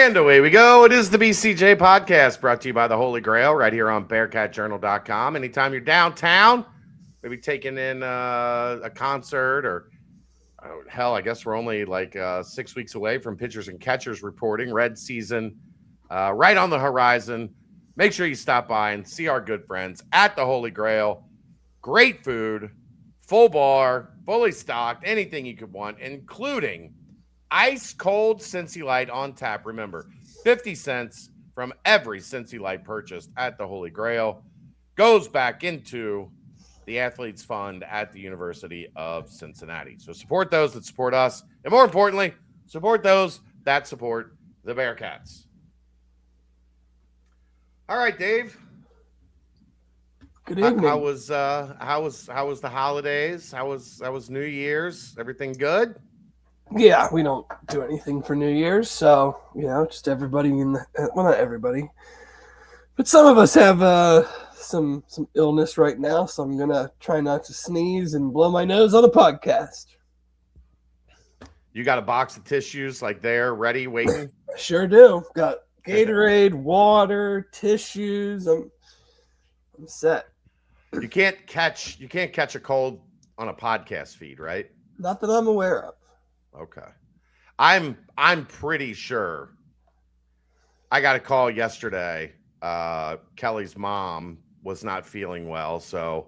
And away we go. It is the BCJ Podcast brought to you by the Holy Grail right here on BearcatJournal.com. Anytime you're downtown, maybe taking in a concert or hell, I guess we're only like 6 weeks away from pitchers and catchers reporting. Red season right on the horizon. Make sure you stop by and see our good friends at the Holy Grail. Great food, full bar, fully stocked, anything you could want, including ice cold Cincy Light on tap. Remember, 50 cents from every Cincy Light purchased at the Holy Grail goes back into the Athletes Fund at the University of Cincinnati. So support those that support us. And more importantly, support those that support the Bearcats. All right, Dave. Good evening. How was the holidays? How was New Year's? Everything good? Yeah, we don't do anything for New Year's, so just everybody not everybody, but some of us have some illness right now, so I'm gonna try not to sneeze and blow my nose on the podcast. You got a box of tissues like there, ready, waiting? I sure do. Got Gatorade, water, tissues. I'm set. You can't catch a cold on a podcast feed, right? Not that I'm aware of. Okay. I'm pretty sure. I got a call yesterday. Kelly's mom was not feeling well, so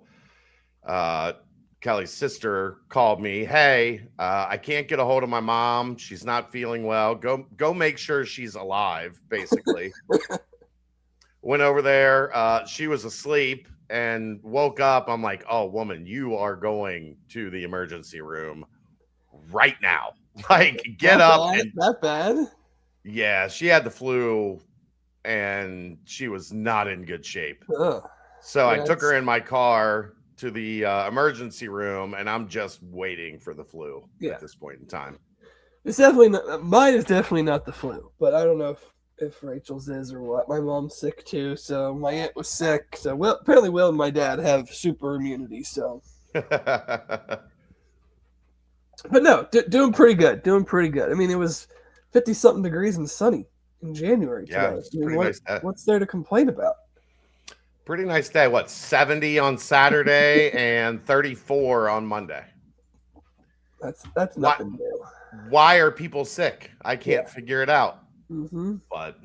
Kelly's sister called me. Hey, I can't get a hold of my mom. She's not feeling well. Go make sure she's alive, basically. Went over there. She was asleep and woke up. I'm like, oh, woman, you are going to the emergency room right now. Like, get up. That bad? Yeah, she had the flu and she was not in good shape. So I took her in my car to the emergency room, and I'm just waiting for the flu at this point in time. It's definitely not, mine is definitely not the flu, but I don't know if Rachel's is or what. My mom's sick too, so my aunt was sick. So apparently Will and my dad have super immunity, so. But no, doing pretty good. I mean, it was 50-something degrees and sunny in January today. Nice day. What's there to complain about? Pretty nice day. What, 70 on Saturday and 34 on Monday? That's nothing new. Why are people sick? I can't figure it out. Mm-hmm. But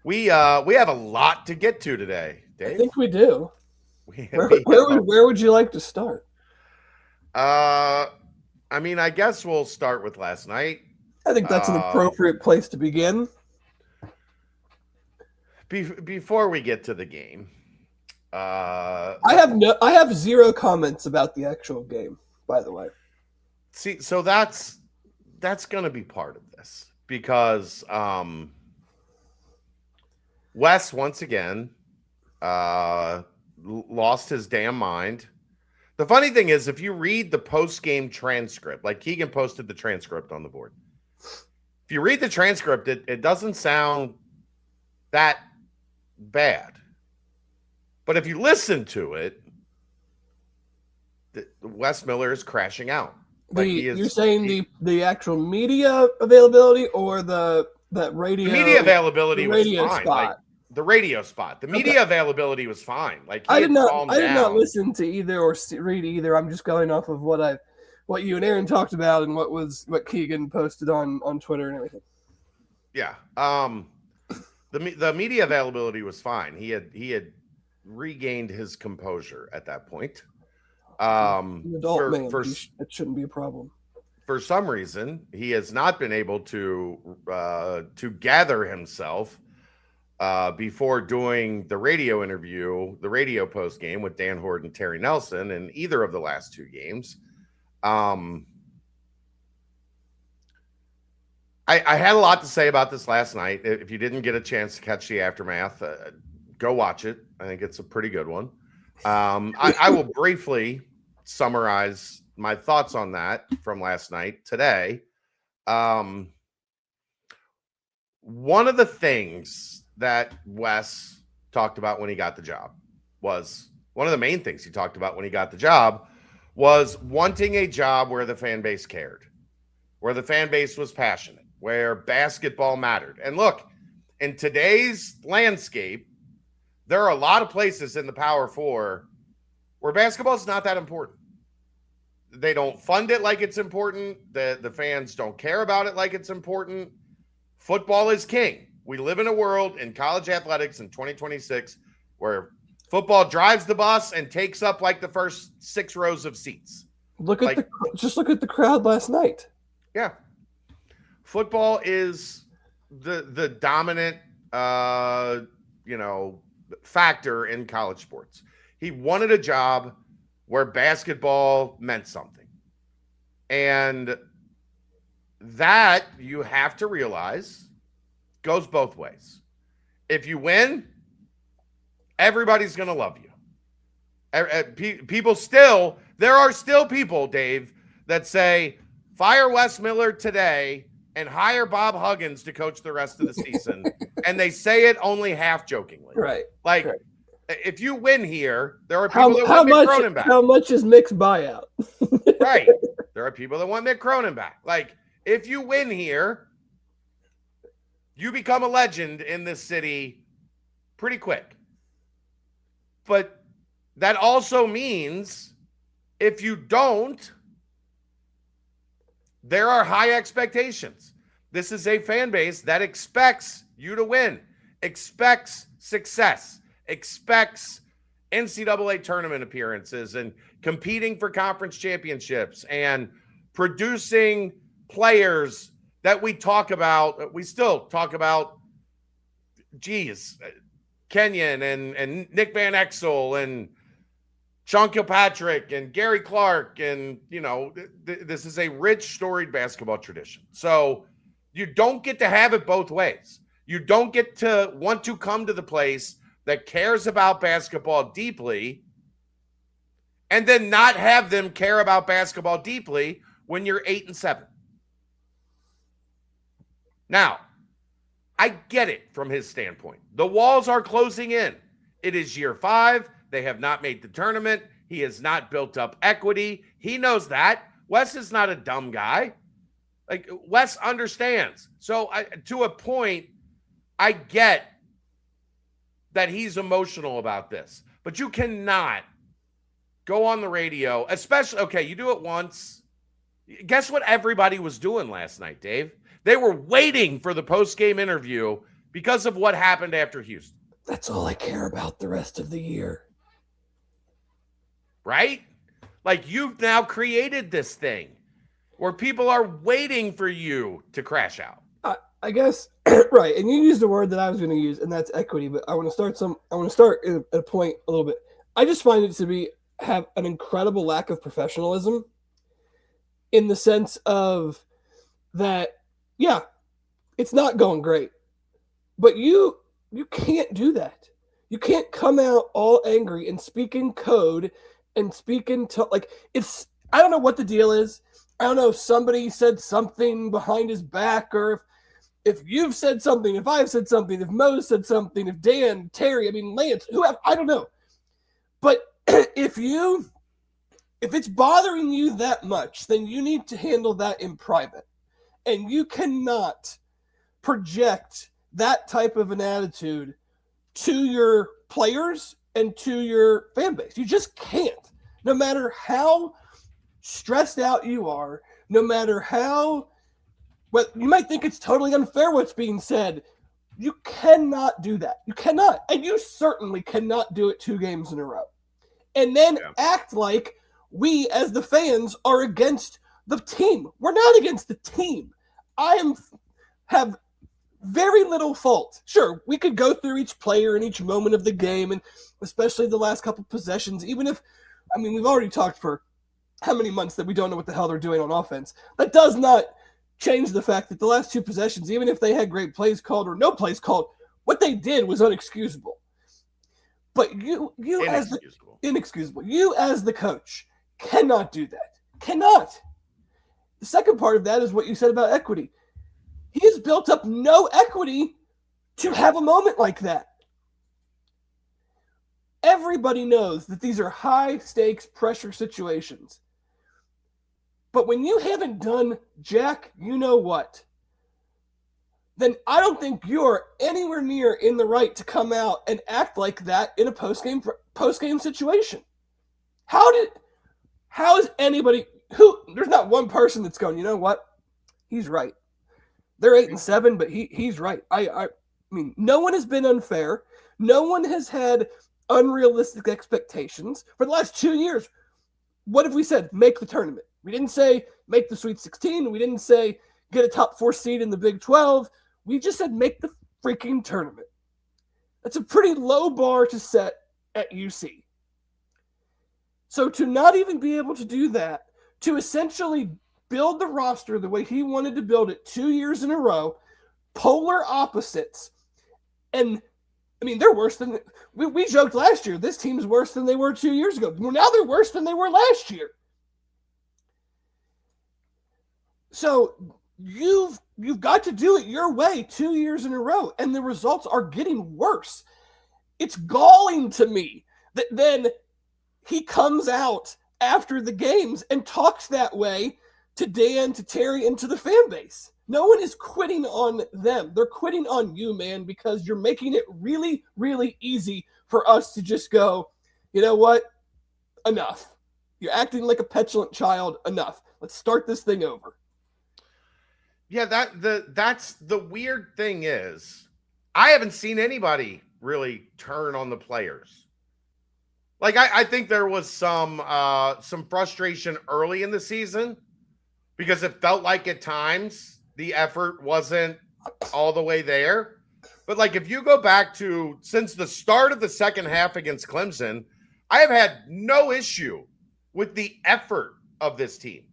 we have a lot to get to today, Dave. I think we do. Where would you like to start? I mean, I guess we'll start with last night. I think that's an appropriate place to begin. Before we get to the game, I have zero comments about the actual game, by the way. See, so that's going to be part of this because Wes once again lost his damn mind. The funny thing is, if you read the post-game transcript, like Keegan posted the transcript on the board. If you read the transcript, it doesn't sound that bad. But if you listen to it, Wes Miller is crashing out. You're saying the actual media availability or that radio? The media availability was fine. Spot. The radio spot. The media availability was fine. Like I did not listen to either or read either. I'm just going off of what you and Aaron talked about and what Keegan posted on Twitter and everything. Yeah. The media availability was fine. He had regained his composure at that point. An adult man. It shouldn't be a problem. For some reason, he has not been able to gather himself before doing the radio interview, the radio post game with Dan Horde and Terry Nelson in either of the last two games. I had a lot to say about this last night. If you didn't get a chance to catch the aftermath, go watch it. I think it's a pretty good one. I will briefly summarize my thoughts on that from last night today. One of the things that Wes talked about when he got the job was one of the main things he talked about when he got the job was wanting a job where the fan base cared, where the fan base was passionate. where basketball mattered. And look, in today's landscape, there are a lot of places in the Power Four where basketball is not that important. They don't fund it like it's important. The fans don't care about it like it's important. Football is king. We live in a world in college athletics in 2026 where football drives the bus and takes up like the first 6 rows of seats. Just look at the crowd last night. Yeah. Football is the dominant factor in college sports. He wanted a job where basketball meant something. And that, you have to realize, goes both ways. If you win, everybody's going to love you. There are still people, Dave, that say, fire Wes Miller today and hire Bob Huggins to coach the rest of the season. And they say it only half jokingly. Right. Like, if you win here, there are people that want Mick Cronin back. How much is Mick's buyout? Right. There are people that want Mick Cronin back. Like, if you win here, you become a legend in this city pretty quick. But that also means if you don't, there are high expectations. This is a fan base that expects you to win, expects success, expects NCAA tournament appearances and competing for conference championships and producing players that we talk about. We still talk about, Kenyon and Nick Van Exel and Sean Kilpatrick and Gary Clark. And, this is a rich, storied basketball tradition. So you don't get to have it both ways. You don't get to want to come to the place that cares about basketball deeply and then not have them care about basketball deeply when you're 8-7. Now, I get it from his standpoint. The walls are closing in. It is year 5. They have not made the tournament. He has not built up equity. He knows that. Wes is not a dumb guy. Like, Wes understands. So to a point, I get that he's emotional about this. But you cannot go on the radio, especially, okay, you do it once. Guess what everybody was doing last night, Dave? They were waiting for the post-game interview because of what happened after Houston. That's all I care about the rest of the year. Right? Like, you've now created this thing where people are waiting for you to crash out. I guess, right. And you used the word that I was going to use, and that's equity. But I want to start at a point a little bit. I just find it to have an incredible lack of professionalism in the sense of that, yeah, it's not going great, but you can't do that. You can't come out all angry and speak in code and speak into, like, it's, I don't know what the deal is. I don't know if somebody said something behind his back, or if you've said something, if I've said something, if Mo said something, if Dan, Terry, Lance, whoever, I don't know. But if it's bothering you that much, then you need to handle that in private. And you cannot project that type of an attitude to your players and to your fan base. You just can't. No matter how stressed out you are, no matter how, well, you might think it's totally unfair what's being said. You cannot do that. You cannot. And you certainly cannot do it 2 games in a row. And then act like we as the fans are against the team. We're not against the team. Have very little fault. Sure, we could go through each player and each moment of the game, and especially the last couple possessions, even if, we've already talked for how many months that we don't know what the hell they're doing on offense. That does not change the fact that the last 2 possessions, even if they had great plays called or no plays called, what they did was unexcusable. But you as the coach cannot do that. Cannot. The second part of that is what you said about equity. He has built up no equity to have a moment like that. Everybody knows that these are high-stakes pressure situations. But when you haven't done jack, you know what, then I don't think you're anywhere near in the right to come out and act like that in a post-game situation. How is anybody there's not one person that's going, you know what? He's right. They're 8-7, but he's right. I mean, no one has been unfair. No one has had unrealistic expectations. For the last 2 years, what have we said? Make the tournament. We didn't say make the Sweet 16. We didn't say get a top 4 seed in the Big 12. We just said make the freaking tournament. That's a pretty low bar to set at UC. So to not even be able to do that, to essentially build the roster the way he wanted to build it 2 years in a row, polar opposites. And, I mean, they're worse than – we joked last year, this team's worse than they were 2 years ago. Well, now they're worse than they were last year. So you've got to do it your way 2 years in a row, and the results are getting worse. It's galling to me that then he comes out after the games and talks that way to Dan, to Terry, and to the fan base. No one is quitting on them. They're quitting on you, man, because you're making it really, really easy for us to just go, you know what? Enough. You're acting like a petulant child. Enough. Let's start this thing over. Yeah, that's the weird thing is I haven't seen anybody really turn on the players. Like I think there was some frustration early in the season because it felt like at times the effort wasn't all the way there. But like if you go back to since the start of the second half against Clemson, I have had no issue with the effort of this team.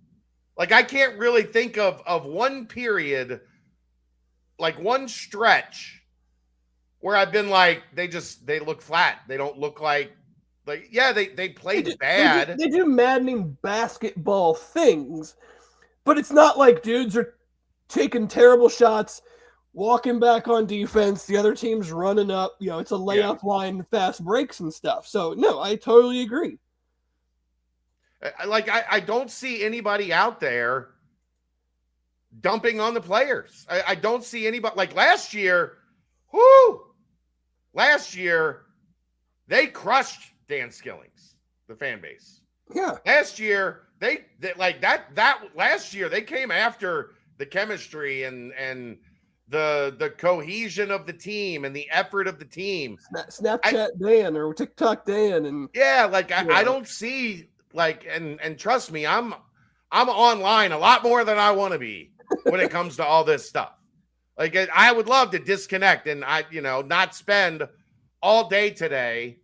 Like I can't really think of one period, like one stretch where I've been like, they look flat. They don't look like yeah, they played bad. They do maddening basketball things, but it's not like dudes are taking terrible shots, walking back on defense. The other team's running up. You know, it's a layup line, fast breaks and stuff. So, no, I totally agree. I don't see anybody out there dumping on the players. I don't see anybody. Like last year, they crushed Dan Skillings, the fan base. Yeah. Last year, they like that last year, they came after the chemistry and the cohesion of the team and the effort of the team. Snapchat Dan or TikTok Dan. And yeah, like I don't see like, and trust me, I'm online a lot more than I want to be when it comes to all this stuff. Like I would love to disconnect and not spend all day today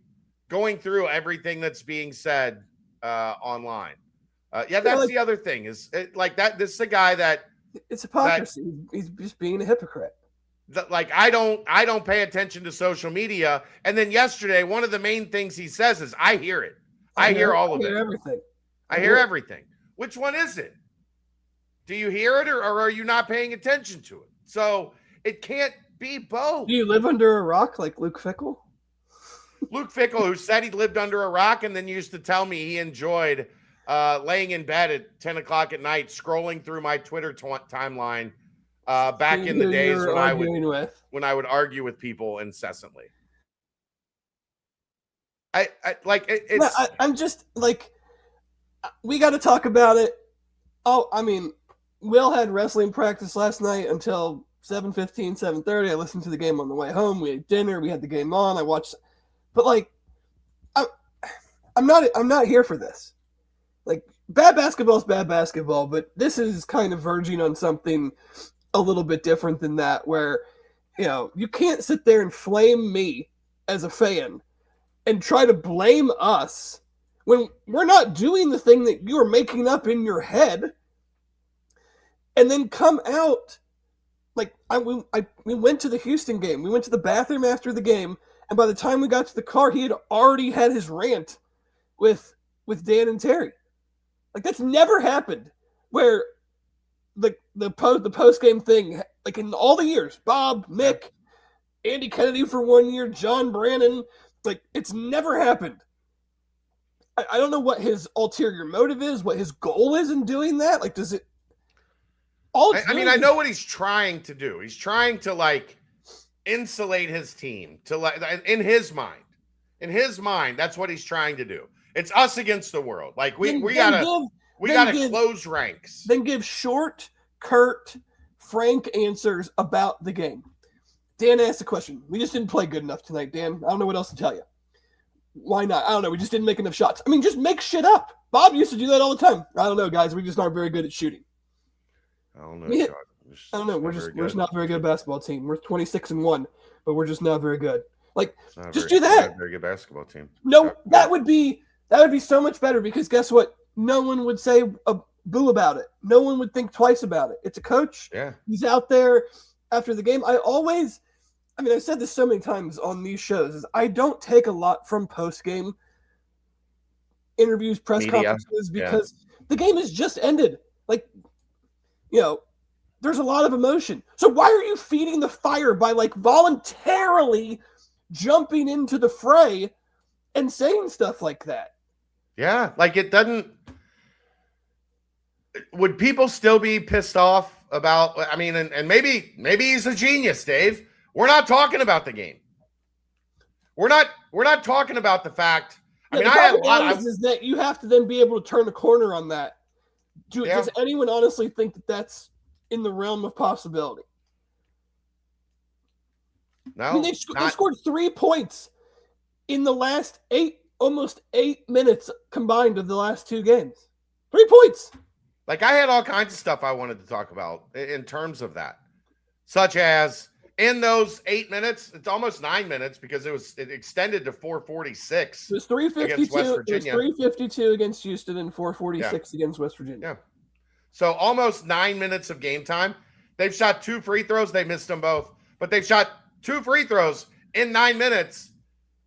going through everything that's being said online. That's the other thing is like that. This is a guy that it's hypocrisy. He's just being a hypocrite. Like I don't pay attention to social media. And then yesterday, one of the main things he says is, I hear it. I hear all of it. Everything. I hear everything. Which one is it? Do you hear it or are you not paying attention to it? So it can't be both. Do you live under a rock like Luke Fickell? Luke Fickell, who said he lived under a rock and then used to tell me he enjoyed laying in bed at 10 o'clock at night, scrolling through my Twitter timeline back in the days when I would argue with people incessantly. I'm just like, we got to talk about it. Oh, I mean, Will had wrestling practice last night until 7:15, 7:30. I listened to the game on the way home. We ate dinner. We had the game on. I watched, but like, I'm not here for this. Like, bad basketball is bad basketball, but this is kind of verging on something a little bit different than that, where, you can't sit there and flame me as a fan and try to blame us when we're not doing the thing that you are making up in your head, and then come out like we went to the Houston game. We went to the bathroom after the game, and by the time we got to the car, he had already had his rant with Dan and Terry. Like, that's never happened where the post game thing, like in all the years, Bob, Mick, Andy Kennedy for 1 year, John Brannon, like, it's never happened. I don't know what his ulterior motive is, what his goal is in doing that. Like, does it? I mean, I know what he's trying to do. He's trying to like insulate his team to like in his mind. In his mind, that's what he's trying to do. It's us against the world. Like we gotta close ranks. Then give short, curt, frank answers about the game. Dan asked a question. We just didn't play good enough tonight, Dan. I don't know what else to tell you. Why not? I don't know. We just didn't make enough shots. I mean, just make shit up. Bob used to do that all the time. I don't know, guys. We just aren't very good at shooting. I don't know. I don't know. We're just not very good at basketball team. We're 26-1, but we're just not very good. Like, just do that. Not a very good basketball team. No, that would be so much better because guess what? No one would say a boo about it. No one would think twice about it. It's a coach. Yeah. He's out there after the game. I've said this so many times on these shows, is I don't take a lot from post-game interviews, press conferences, because the game has just ended. Like, there's a lot of emotion. So why are you feeding the fire by like voluntarily jumping into the fray and saying stuff like that? Yeah, like it doesn't. Would people still be pissed off about? I mean, and maybe he's a genius, Dave. We're not talking about the game. We're not talking about the fact. I had a lot. Is that you have to then be able to turn the corner on that. Does anyone honestly think that that's in the realm of possibility? No. I mean, they scored 3 points in the last almost 8 minutes combined of the last two games. 3 points. Like, I had all kinds of stuff I wanted to talk about in terms of that, such as in those 8 minutes, it's almost 9 minutes because it extended to 4:46. It was 3:52. It was 3:52 against Houston and 4:46 against West Virginia. Yeah. So almost 9 minutes of game time. They've shot 2 free throws. They missed them both, but they've shot 2 free throws in 9 minutes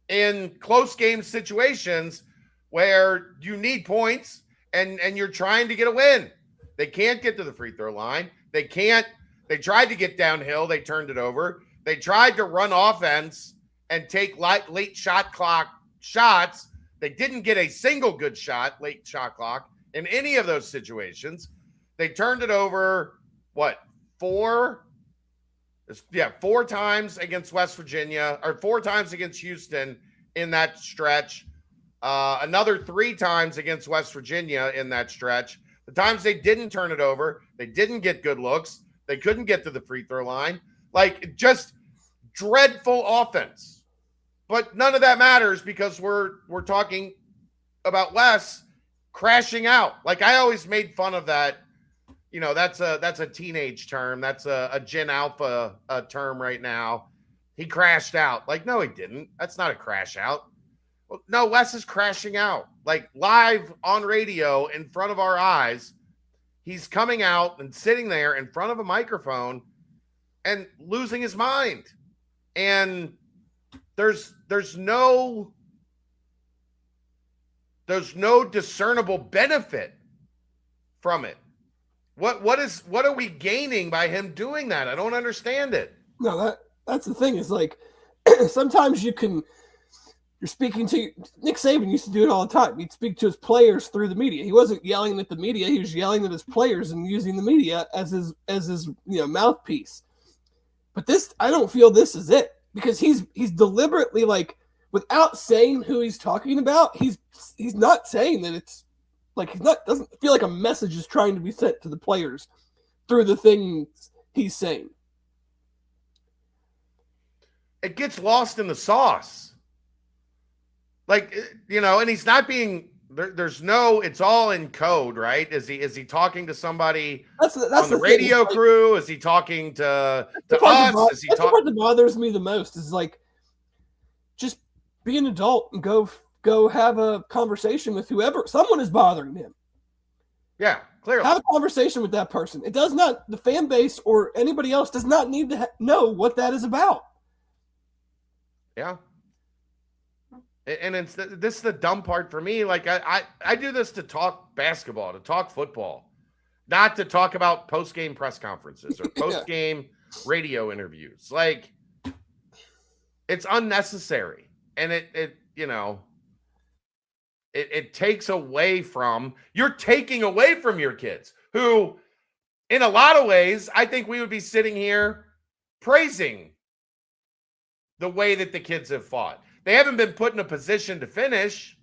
in close game situations where you need points and you're trying to get a win. They can't get to the free throw line. They tried to get downhill. They turned it over. They tried to run offense and take late shot clock shots. They didn't get a single good shot, late shot clock, in any of those situations. They turned it over, four times against West Virginia, or 4 times against Houston in that stretch. Another 3 times against West Virginia in that stretch. The times they didn't turn it over, they didn't get good looks. They couldn't get to the free throw line. Like, just dreadful offense. But none of that matters because we're talking about Wes crashing out. Like, I always made fun of that. That's a teenage term. That's a Gen Alpha term right now. He crashed out. Like, no, he didn't. That's not a crash out. Well, no, Wes is crashing out. Like, live on radio in front of our eyes. He's coming out and sitting there in front of a microphone and losing his mind. And there's no discernible benefit from it. What are we gaining by him doing that? I don't understand it. No, that's the thing, is like sometimes you're speaking to Nick Saban used to do it all the time. He'd speak to his players through the media. He wasn't yelling at the media. He was yelling at his players and using the media as his mouthpiece. But I don't feel this is it, because he's deliberately, like, without saying who he's talking about, he's not saying that it's like doesn't feel like a message is trying to be sent to the players through the things he's saying. It gets lost in the sauce. Like, and he's not being there's no, it's all in code, right? Is he talking to somebody that's on the radio crew? Is he talking to us? That's the part that bothers me the most, is like, just be an adult and go have a conversation with whoever. Someone is bothering him. Yeah, clearly. Have a conversation with that person. It does not, the fan base or anybody else does not need to know what that is about. Yeah. And this is the dumb part for me. Like, I do this to talk basketball, to talk football, not to talk about post-game press conferences or post-game radio interviews. Like, it's unnecessary. And it takes away from, you're taking away from your kids who in a lot of ways, I think we would be sitting here praising the way that the kids have fought. They haven't been put in a position to finish,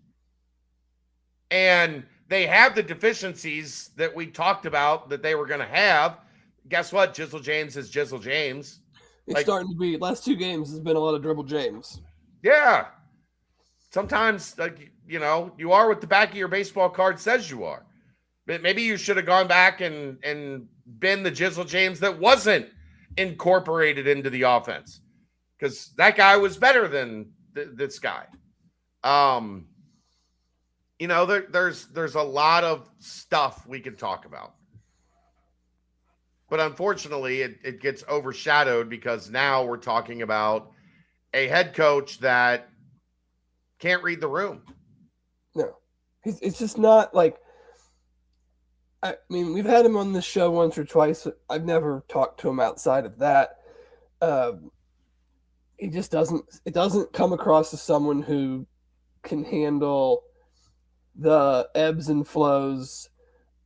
and they have the deficiencies that we talked about that they were going to have. Guess what? Jizzle James is Jizzle James. It's starting to be, last 2 games has been a lot of dribble James. Yeah. Sometimes, you are what the back of your baseball card says you are. But maybe you should have gone back and been the Jizzle James that wasn't incorporated into the offense, because that guy was better than this guy. There's a lot of stuff we can talk about. But unfortunately, it gets overshadowed because now we're talking about a head coach that can't read the room. No. It's just not like, I mean, we've had him on this show once or twice. I've never talked to him outside of that. He just doesn't come across as someone who can handle the ebbs and flows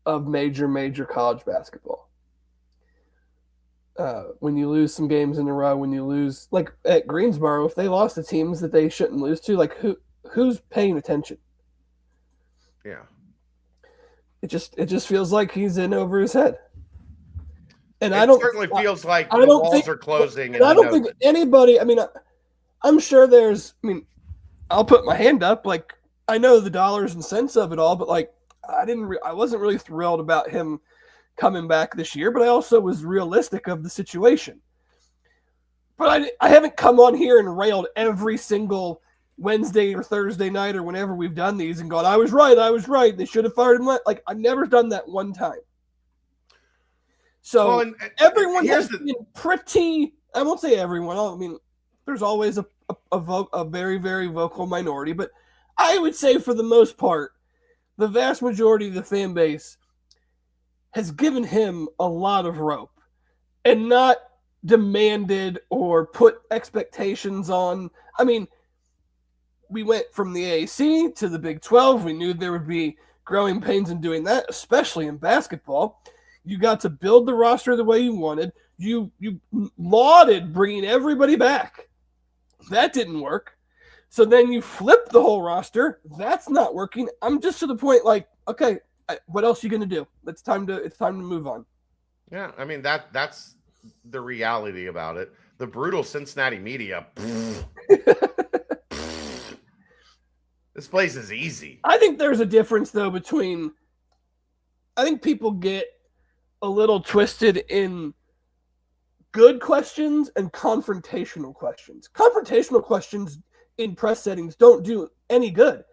of major college basketball. When you lose some games in a row, when you lose, like at Greensboro, if they lost to teams that they shouldn't lose to, like who's paying attention? Yeah. It just feels like he's in over his head. And it certainly feels like the walls are closing. And I don't think anybody, I mean, I'm sure I'll put my hand up. Like, I know the dollars and cents of it all, but like, I wasn't really thrilled about him coming back this year, but I also was realistic of the situation. But I haven't come on here and railed every single Wednesday or Thursday night or whenever we've done these and gone, I was right. They should have fired him. Like, I've never done that one time. So everyone has been pretty, I won't say everyone. I mean, there's always a very, very vocal minority, but I would say for the most part, the vast majority of the fan base has given him a lot of rope and not demanded or put expectations on. I mean, we went from the AAC to the Big 12. We knew there would be growing pains in doing that, especially in basketball. You got to build the roster the way you wanted. You lauded bringing everybody back. That didn't work. So then you flip the whole roster. That's not working. I'm just to the point like, okay, what else are you going to do? It's time to move on. Yeah, I mean, that's the reality about it. The brutal Cincinnati media. This place is easy. I think there's a difference, though, between – I think people get a little twisted in good questions and confrontational questions. Confrontational questions in press settings don't do any good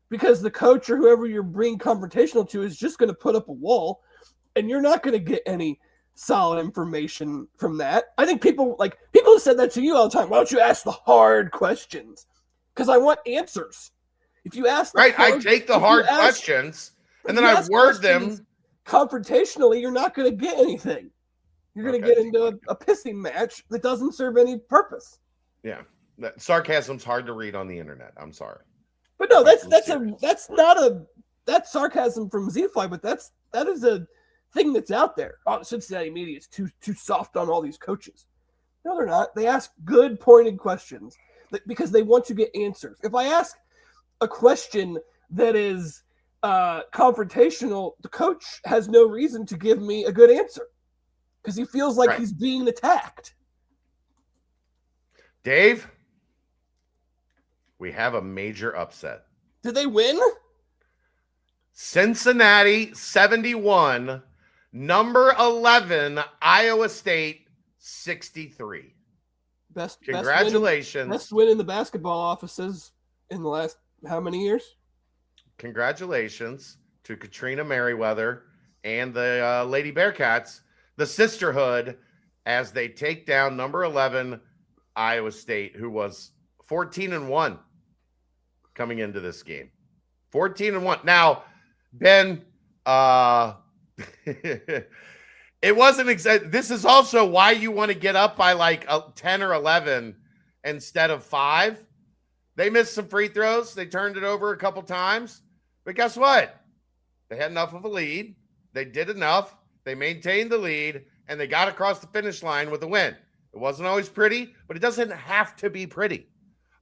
because the coach or whoever you're bringing confrontational to is just going to put up a wall, and you're not going to get any solid information from that. I think people have said that to you all the time. Why don't you ask the hard questions? Because I want answers. If you ask I take the hard questions and then I word them confrontationally, you're not going to get anything. You're going to get into a pissing match that doesn't serve any purpose. Yeah. Sarcasm's hard to read on the internet. I'm sorry. But no, that's sarcasm from Z-Fly, but that is a thing that's out there. Oh, the Cincinnati media is too soft on all these coaches. No, they're not. They ask good pointed questions because they want to get answers. If I ask a question that is confrontational, the coach has no reason to give me a good answer because he feels like he's being attacked. Dave, we have a major upset. Did they win? Cincinnati 71, number 11, Iowa State 63. Congratulations. Best win in the basketball offices in the last how many years? Congratulations to Katrina Merriweather and the Lady Bearcats, the sisterhood, as they take down number 11 Iowa State, who was 14-1 coming into this game. 14-1. Now, Ben, it wasn't exact. This is also why you want to get up by like 10 or 11 instead of 5. They missed some free throws. They turned it over a couple times. But guess what? They had enough of a lead. They did enough they maintained the lead, and they got across the finish line with a win. It wasn't always pretty, but it doesn't have to be pretty.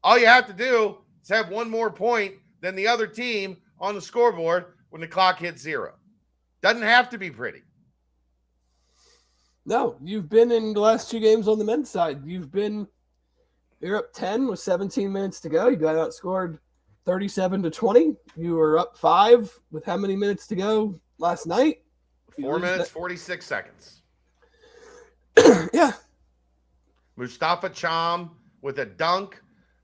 All you have to do is have one more point than the other team on the scoreboard when the clock hits 0. Doesn't have to be pretty. No, you've been in the last 2 games on the men's side. You're up 10 with 17 minutes to go. You got outscored 37-20. You were up 5 with how many minutes to go last night? 4 minutes, 46 seconds. Yeah. Mustafa Cham with a dunk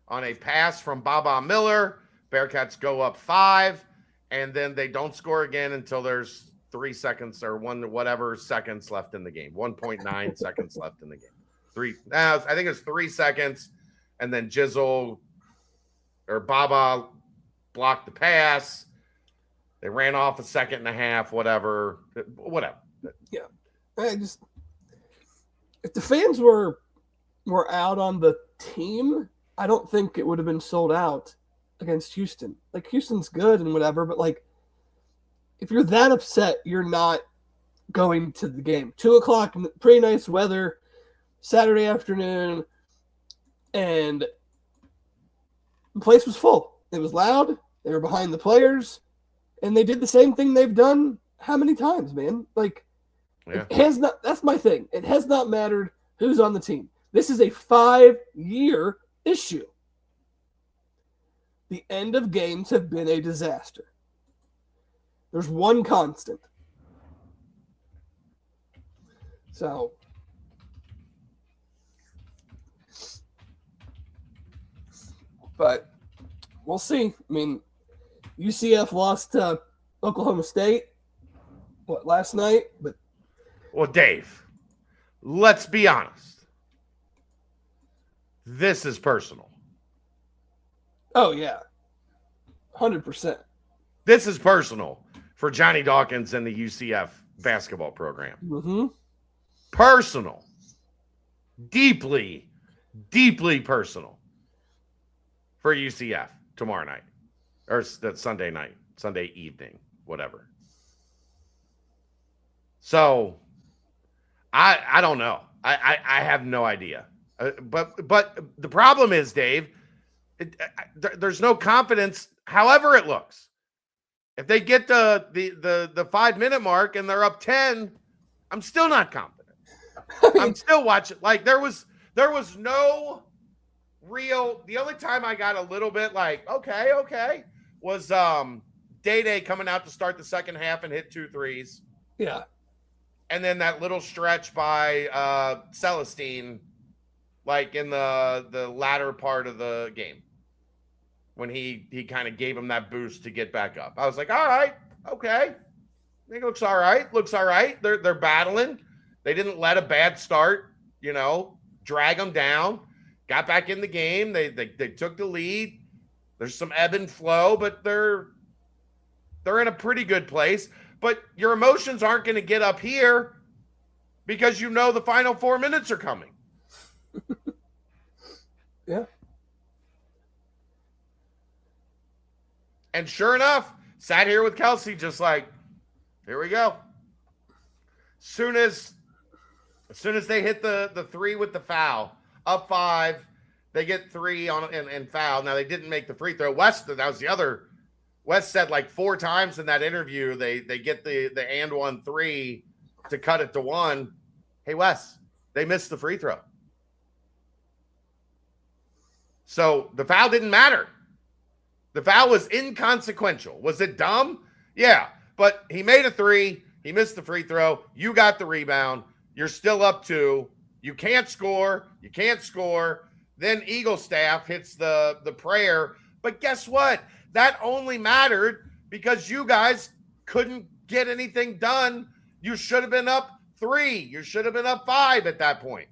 on a pass from Baba Miller. Bearcats go up 5, and then they don't score again until there's 3 seconds or whatever seconds left in the game. 1.9 seconds left in the game. I think it's 3 seconds, and then Jizzle or Baba blocked the pass. They ran off a second and a half, whatever. Yeah. If the fans were out on the team, I don't think it would have been sold out against Houston. Like, Houston's good and whatever, but like, if you're that upset, you're not going to the game. 2:00, pretty nice weather, Saturday afternoon, and the place was full. It was loud. They were behind the players, and they did the same thing they've done how many times, man? Like, yeah. It has not. That's my thing. It has not mattered who's on the team. This is a 5-year issue. The end of games have been a disaster. There's one constant. So, but we'll see. I mean, UCF lost to Oklahoma State, last night? But well, Dave, let's be honest. This is personal. Oh, yeah. 100%. This is personal for Johnny Dawkins and the UCF basketball program. Mm-hmm. Personal. Deeply, deeply personal for UCF tomorrow night. Or that Sunday night, Sunday evening, whatever. So, I don't know. I have no idea. But the problem is, Dave, there's no confidence, however it looks. If they get the 5-minute mark and they're up 10, I'm still not confident. I'm still watching. Like, there was no real. The only time I got a little bit like, okay, was Day coming out to start the second half and hit 2 threes. Yeah. And then that little stretch by Celestine, like in the latter part of the game, when he kind of gave him that boost to get back up. I was like, all right, okay. I think it looks all right. Looks all right. They're battling. They didn't let a bad start, drag them down. Got back in the game. They took the lead. There's some ebb and flow, but they're in a pretty good place. But your emotions aren't going to get up here because the final 4 minutes are coming. Yeah. And sure enough, sat here with Kelsey just like, here we go. As soon as they hit the 3 with the foul, up 5, they get 3 on and foul. Now, they didn't make the free throw. West, that was the other. West said like 4 times in that interview, they get the and 1 3 to cut it to 1. Hey, Wes, they missed the free throw. So the foul didn't matter. The foul was inconsequential. Was it dumb? Yeah, but he made a 3. He missed the free throw. You got the rebound. You're still up 2. You can't score. Then Eagle staff hits the prayer. But guess what? That only mattered because you guys couldn't get anything done. You should have been up 3. You should have been up 5 at that point.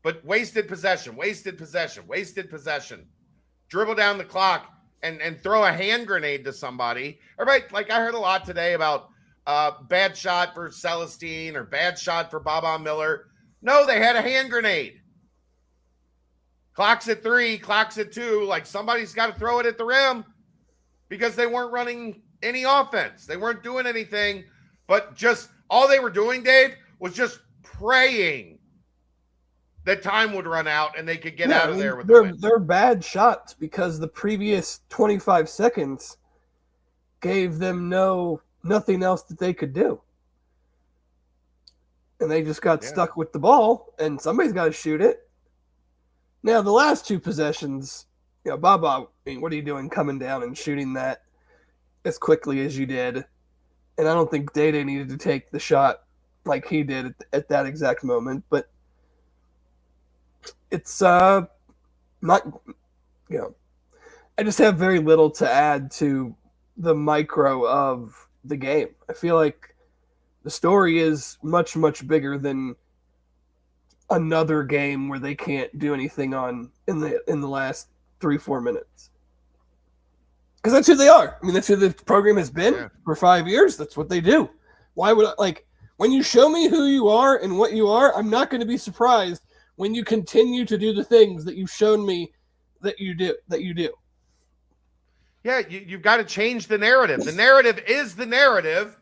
But wasted possession. Dribble down the clock and throw a hand grenade to somebody. Everybody, like I heard a lot today about bad shot for Celestine or bad shot for Baba Miller. No, they had a hand grenade. Clock's at 3, clock's at 2. Like, somebody's got to throw it at the rim because they weren't running any offense. They weren't doing anything but just All they were doing, Dave, was just praying that time would run out and they could get out of there with the win. They're bad shots because the previous 25 seconds gave them nothing else that they could do. And they just got stuck with the ball, and somebody's got to shoot it. Now, the last two possessions, Baba, I mean, what are you doing coming down and shooting that as quickly as you did? And I don't think Day-Day needed to take the shot like he did at that exact moment. But it's not, I just have very little to add to the micro of the game. I feel like the story is much, much bigger than another game where they can't do anything in the last 3-4 minutes. Because that's who they are. I mean, that's who the program has been for 5 years. That's what they do. Why would when you show me who you are and what you are, I'm not going to be surprised when you continue to do the things that you've shown me that you do. Yeah, you've got to change the narrative. The narrative is the narrative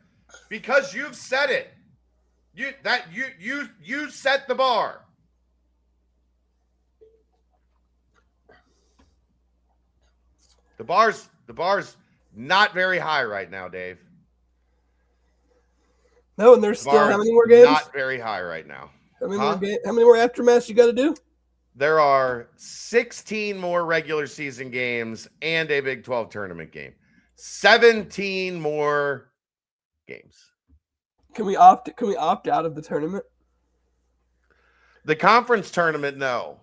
because you've said it. You set the bar. The bar's not very high right now, Dave. No, and there's still how many more games? Not very high right now. How many more aftermaths you got to do? There are 16 more regular season games and a Big 12 tournament game. 17 more games. Can we opt out of the tournament? The conference tournament, no.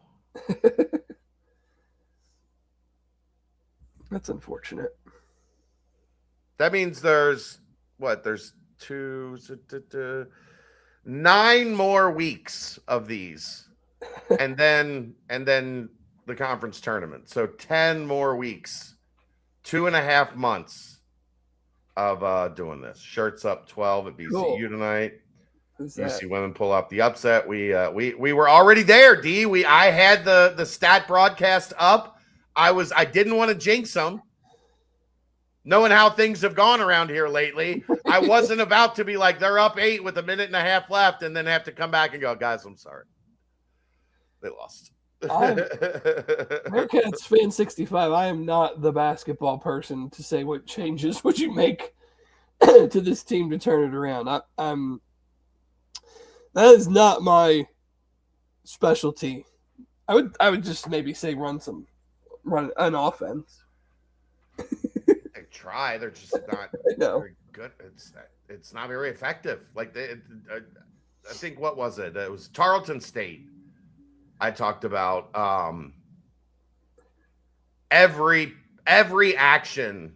That's unfortunate. That means there's 9 more weeks of these. and then the conference tournament. So 10 more weeks. 2.5 months of doing this. Shirts up 12 at BCU tonight. UC women pull up the upset. We were already there, D. I had the stat broadcast up. I didn't want to jinx them. Knowing how things have gone around here lately, I wasn't about to be like, they're up 8 with 1.5 minutes left and then have to come back and go, guys, I'm sorry. They lost. Bearcats fan 65. I am not the basketball person to say what changes would you make to this team to turn it around. That is not my specialty. I would just maybe say run an offense. They try. They're just not very good. It's not very effective. Like I think what was it? It was Tarleton State. I talked about every action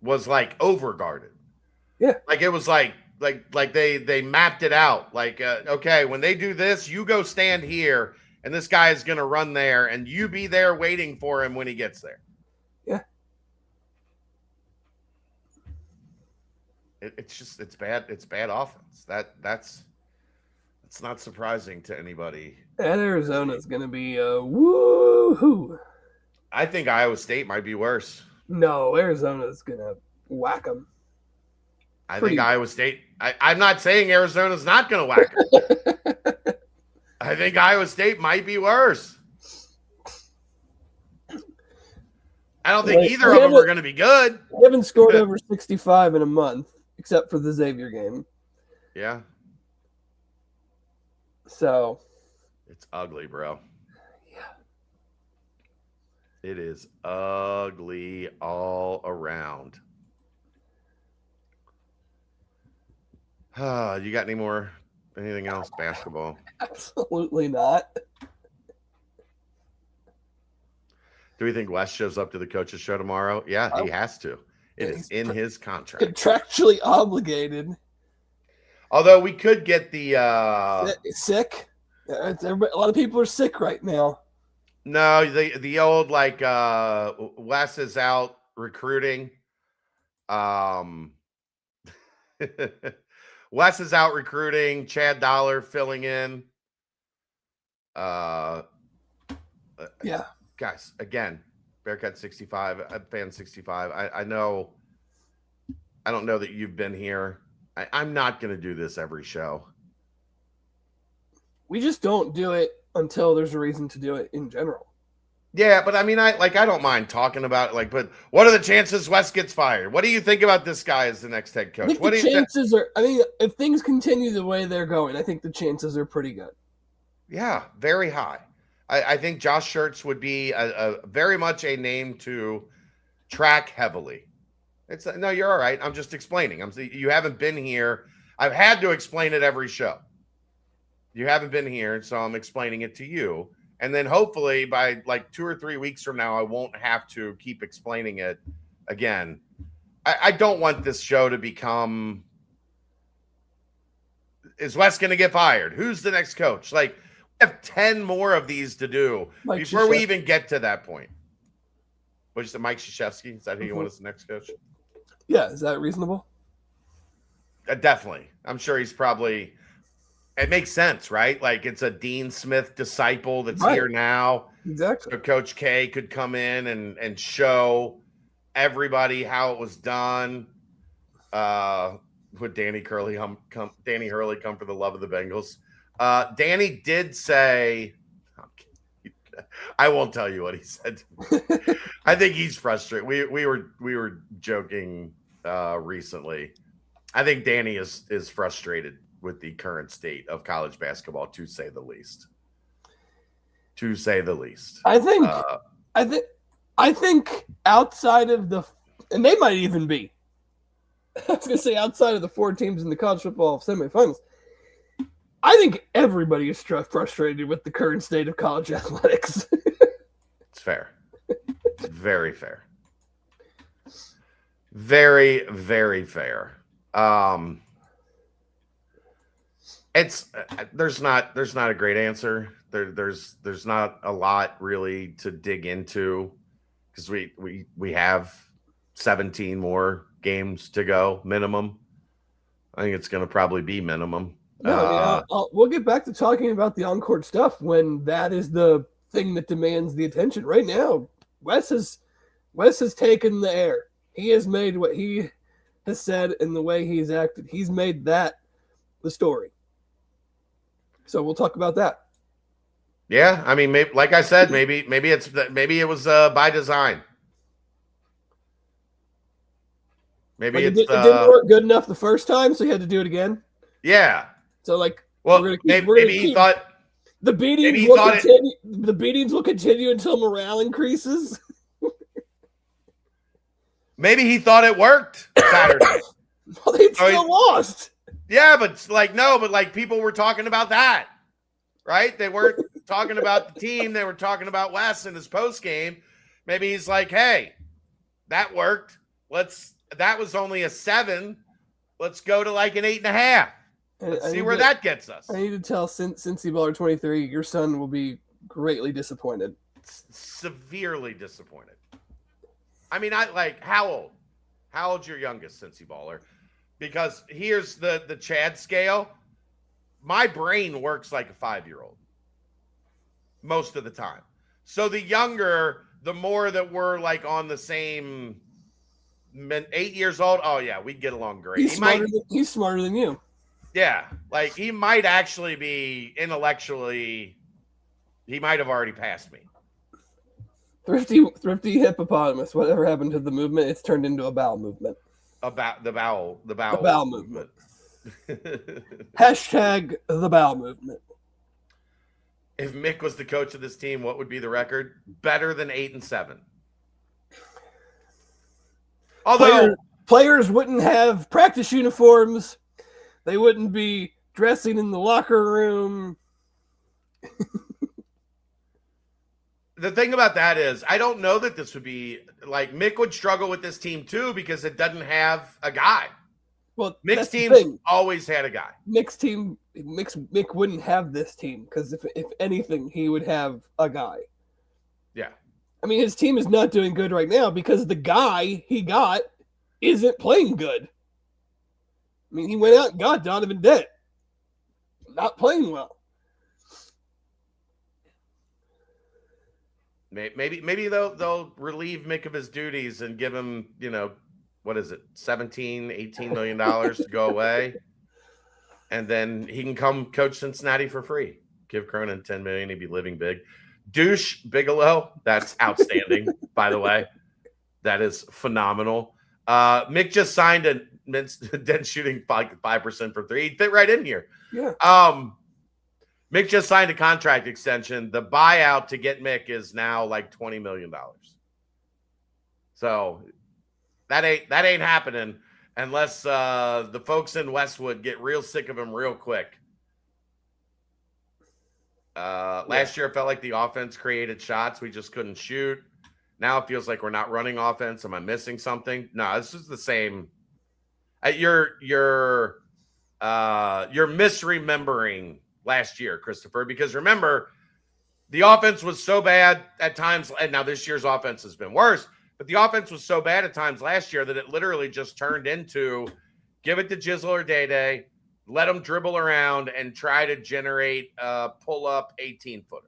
was like overguarded. Yeah. Like it was like they mapped it out. Like okay, when they do this, you go stand here and this guy is going to run there and you be there waiting for him when he gets there. Yeah. It's bad. It's bad offense. That's not surprising to anybody. And Arizona's going to be woo-hoo. I think Iowa State might be worse. No, Arizona's going to whack them. I think Iowa State. I'm not saying Arizona's not going to whack them. I think Iowa State might be worse. I don't think either of them are going to be good. They haven't scored over 65 in a month, except for the Xavier game. Yeah. So. It's ugly, bro. Yeah. It is ugly all around. You got anything else basketball? Absolutely not. Do we think Wes shows up to the coaches show tomorrow? Yeah, he has to. It is in his contract. Contractually obligated. Although we could get the sick. A lot of people are sick right now. No, the old Wes is out recruiting. Wes is out recruiting. Chad Dollar filling in. Yeah. Guys, again, Bearcat 65, fan 65. I know. I don't know that you've been here I'm not going to do this every show. We just don't do it until there's a reason to do it in general. Yeah, but I mean, I don't mind talking about it. But what are the chances Wes gets fired? What do you think about this guy as the next head coach? I think the chances are. I mean, if things continue the way they're going, I think the chances are pretty good. Yeah, very high. I think Josh Schertz would be a very much a name to track heavily. No, you're all right. I'm just explaining. You haven't been here. I've had to explain it every show. You haven't been here, so I'm explaining it to you. And then hopefully by like 2 or 3 weeks from now, I won't have to keep explaining it again. I don't want this show to become, is Wes going to get fired? Who's the next coach? Like, we have 10 more of these to do before we even get to that point. Which is Mike Krzyzewski? Is that who you want as the next coach? Yeah, is that reasonable? Definitely. I'm sure he's probably, it makes sense, right? Like it's a Dean Smith disciple that's here now. Exactly. So Coach K could come in and show everybody how it was done. Would Danny Hurley come for the love of the Bengals? Danny did say, I won't tell you what he said. I think he's frustrated. We were joking recently. I think Danny is frustrated with the current state of college basketball, to say the least. To say the least. I think outside of the, and they might even be, I was going to say outside of the 4 teams in the college football semifinals, I think everybody is frustrated with the current state of college athletics. It's fair. Very fair. Very, very fair. It's there's not a great answer. There's not a lot really to dig into because we have 17 more games to go minimum. I think it's going to probably be minimum. No, we'll get back to talking about the on-court stuff when that is the thing that demands the attention. Right now, Wes has taken the air. He has made what he has said and the way he's acted. He's made that the story. So we'll talk about that. Yeah, I mean, like I said, maybe it was by design. Maybe it didn't work good enough the first time, so he had to do it again. Yeah. So maybe he thought the beatings will continue until morale increases. Maybe he thought it worked Saturday. Well, they still lost. Yeah, but people were talking about that, right? They weren't talking about the team. They were talking about Wes in his post game. Maybe he's like, "Hey, that worked. That was only a 7. Let's go to like an 8.5. Let's see where that gets us." I need to tell Cincy Baller 23, your son will be greatly disappointed. Severely disappointed. I mean, how old? How old's your youngest, Cincy Baller? Because here's the Chad scale. My brain works like a 5-year-old most of the time. So the younger, the more that we're like on the same 8 years old. Oh yeah, we get along great. He's smarter than you. Yeah, like he might actually be intellectually. He might have already passed me. Thrifty hippopotamus. Whatever happened to the movement? It's turned into a bowel movement. About the bowel movement. Hashtag the bowel movement. If Mick was the coach of this team, what would be the record? Better than 8-7. Although players wouldn't have practice uniforms, they wouldn't be dressing in the locker room. The thing about that is, I don't know that this would be like Mick would struggle with this team too because it doesn't have a guy. Well, Mick's team's always had a guy. Mick wouldn't have this team because if anything, he would have a guy. Yeah. I mean, his team is not doing good right now because the guy he got isn't playing good. I mean, he went out and got Donovan Dent. Not playing well. Maybe they'll relieve Mick of his duties and give him, what is it, 17, $18 million to go away. And then he can come coach Cincinnati for free. Give Cronin $10 million. He'd be living big. Douche Bigelow. That's outstanding, by the way. That is phenomenal. Mick just signed a dead shooting 5% from three. He'd fit right in here. Yeah. Mick just signed a contract extension. The buyout to get Mick is now like $20 million. So that ain't happening unless the folks in Westwood get real sick of him real quick. Last year it felt like the offense created shots. We just couldn't shoot. Now it feels like we're not running offense. Am I missing something? No, this is the same. You're misremembering last year, Christopher, because remember, the offense was so bad at times, and now this year's offense has been worse, but the offense was so bad at times last year that it literally just turned into give it to Jizzle or Day-Day, let them dribble around and try to generate a pull-up 18-footer.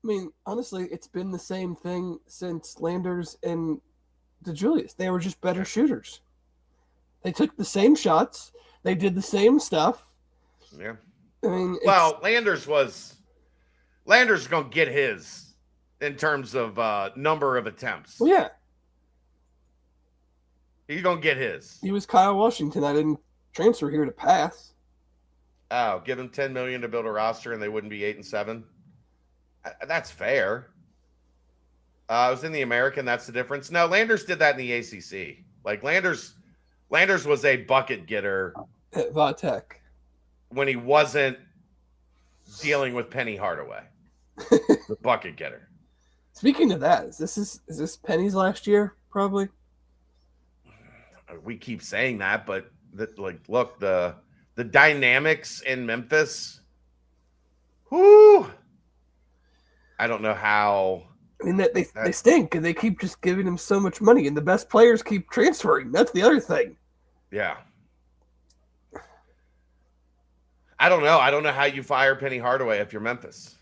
I mean, honestly, it's been the same thing since Landers and DeJulius. They were just better shooters. They took the same shots. They did the same stuff. Yeah. I mean, Landers going to get his in terms of number of attempts. Well, yeah. He's going to get his. He was Kyle Washington. I didn't transfer here to pass. Oh, give him $10 million to build a roster and they wouldn't be 8-7. That's fair. I was in the American. That's the difference. No, Landers did that in the ACC. Like Landers was a bucket getter at Vatek when he wasn't dealing with Penny Hardaway, the bucket getter. Speaking of that, is this Penny's last year? Probably. We keep saying that, but look, the dynamics in Memphis. Whoo! I don't know how. I mean, they stink, and they keep just giving him so much money, and the best players keep transferring. That's the other thing. Yeah. I don't know. I don't know how you fire Penny Hardaway if you're Memphis.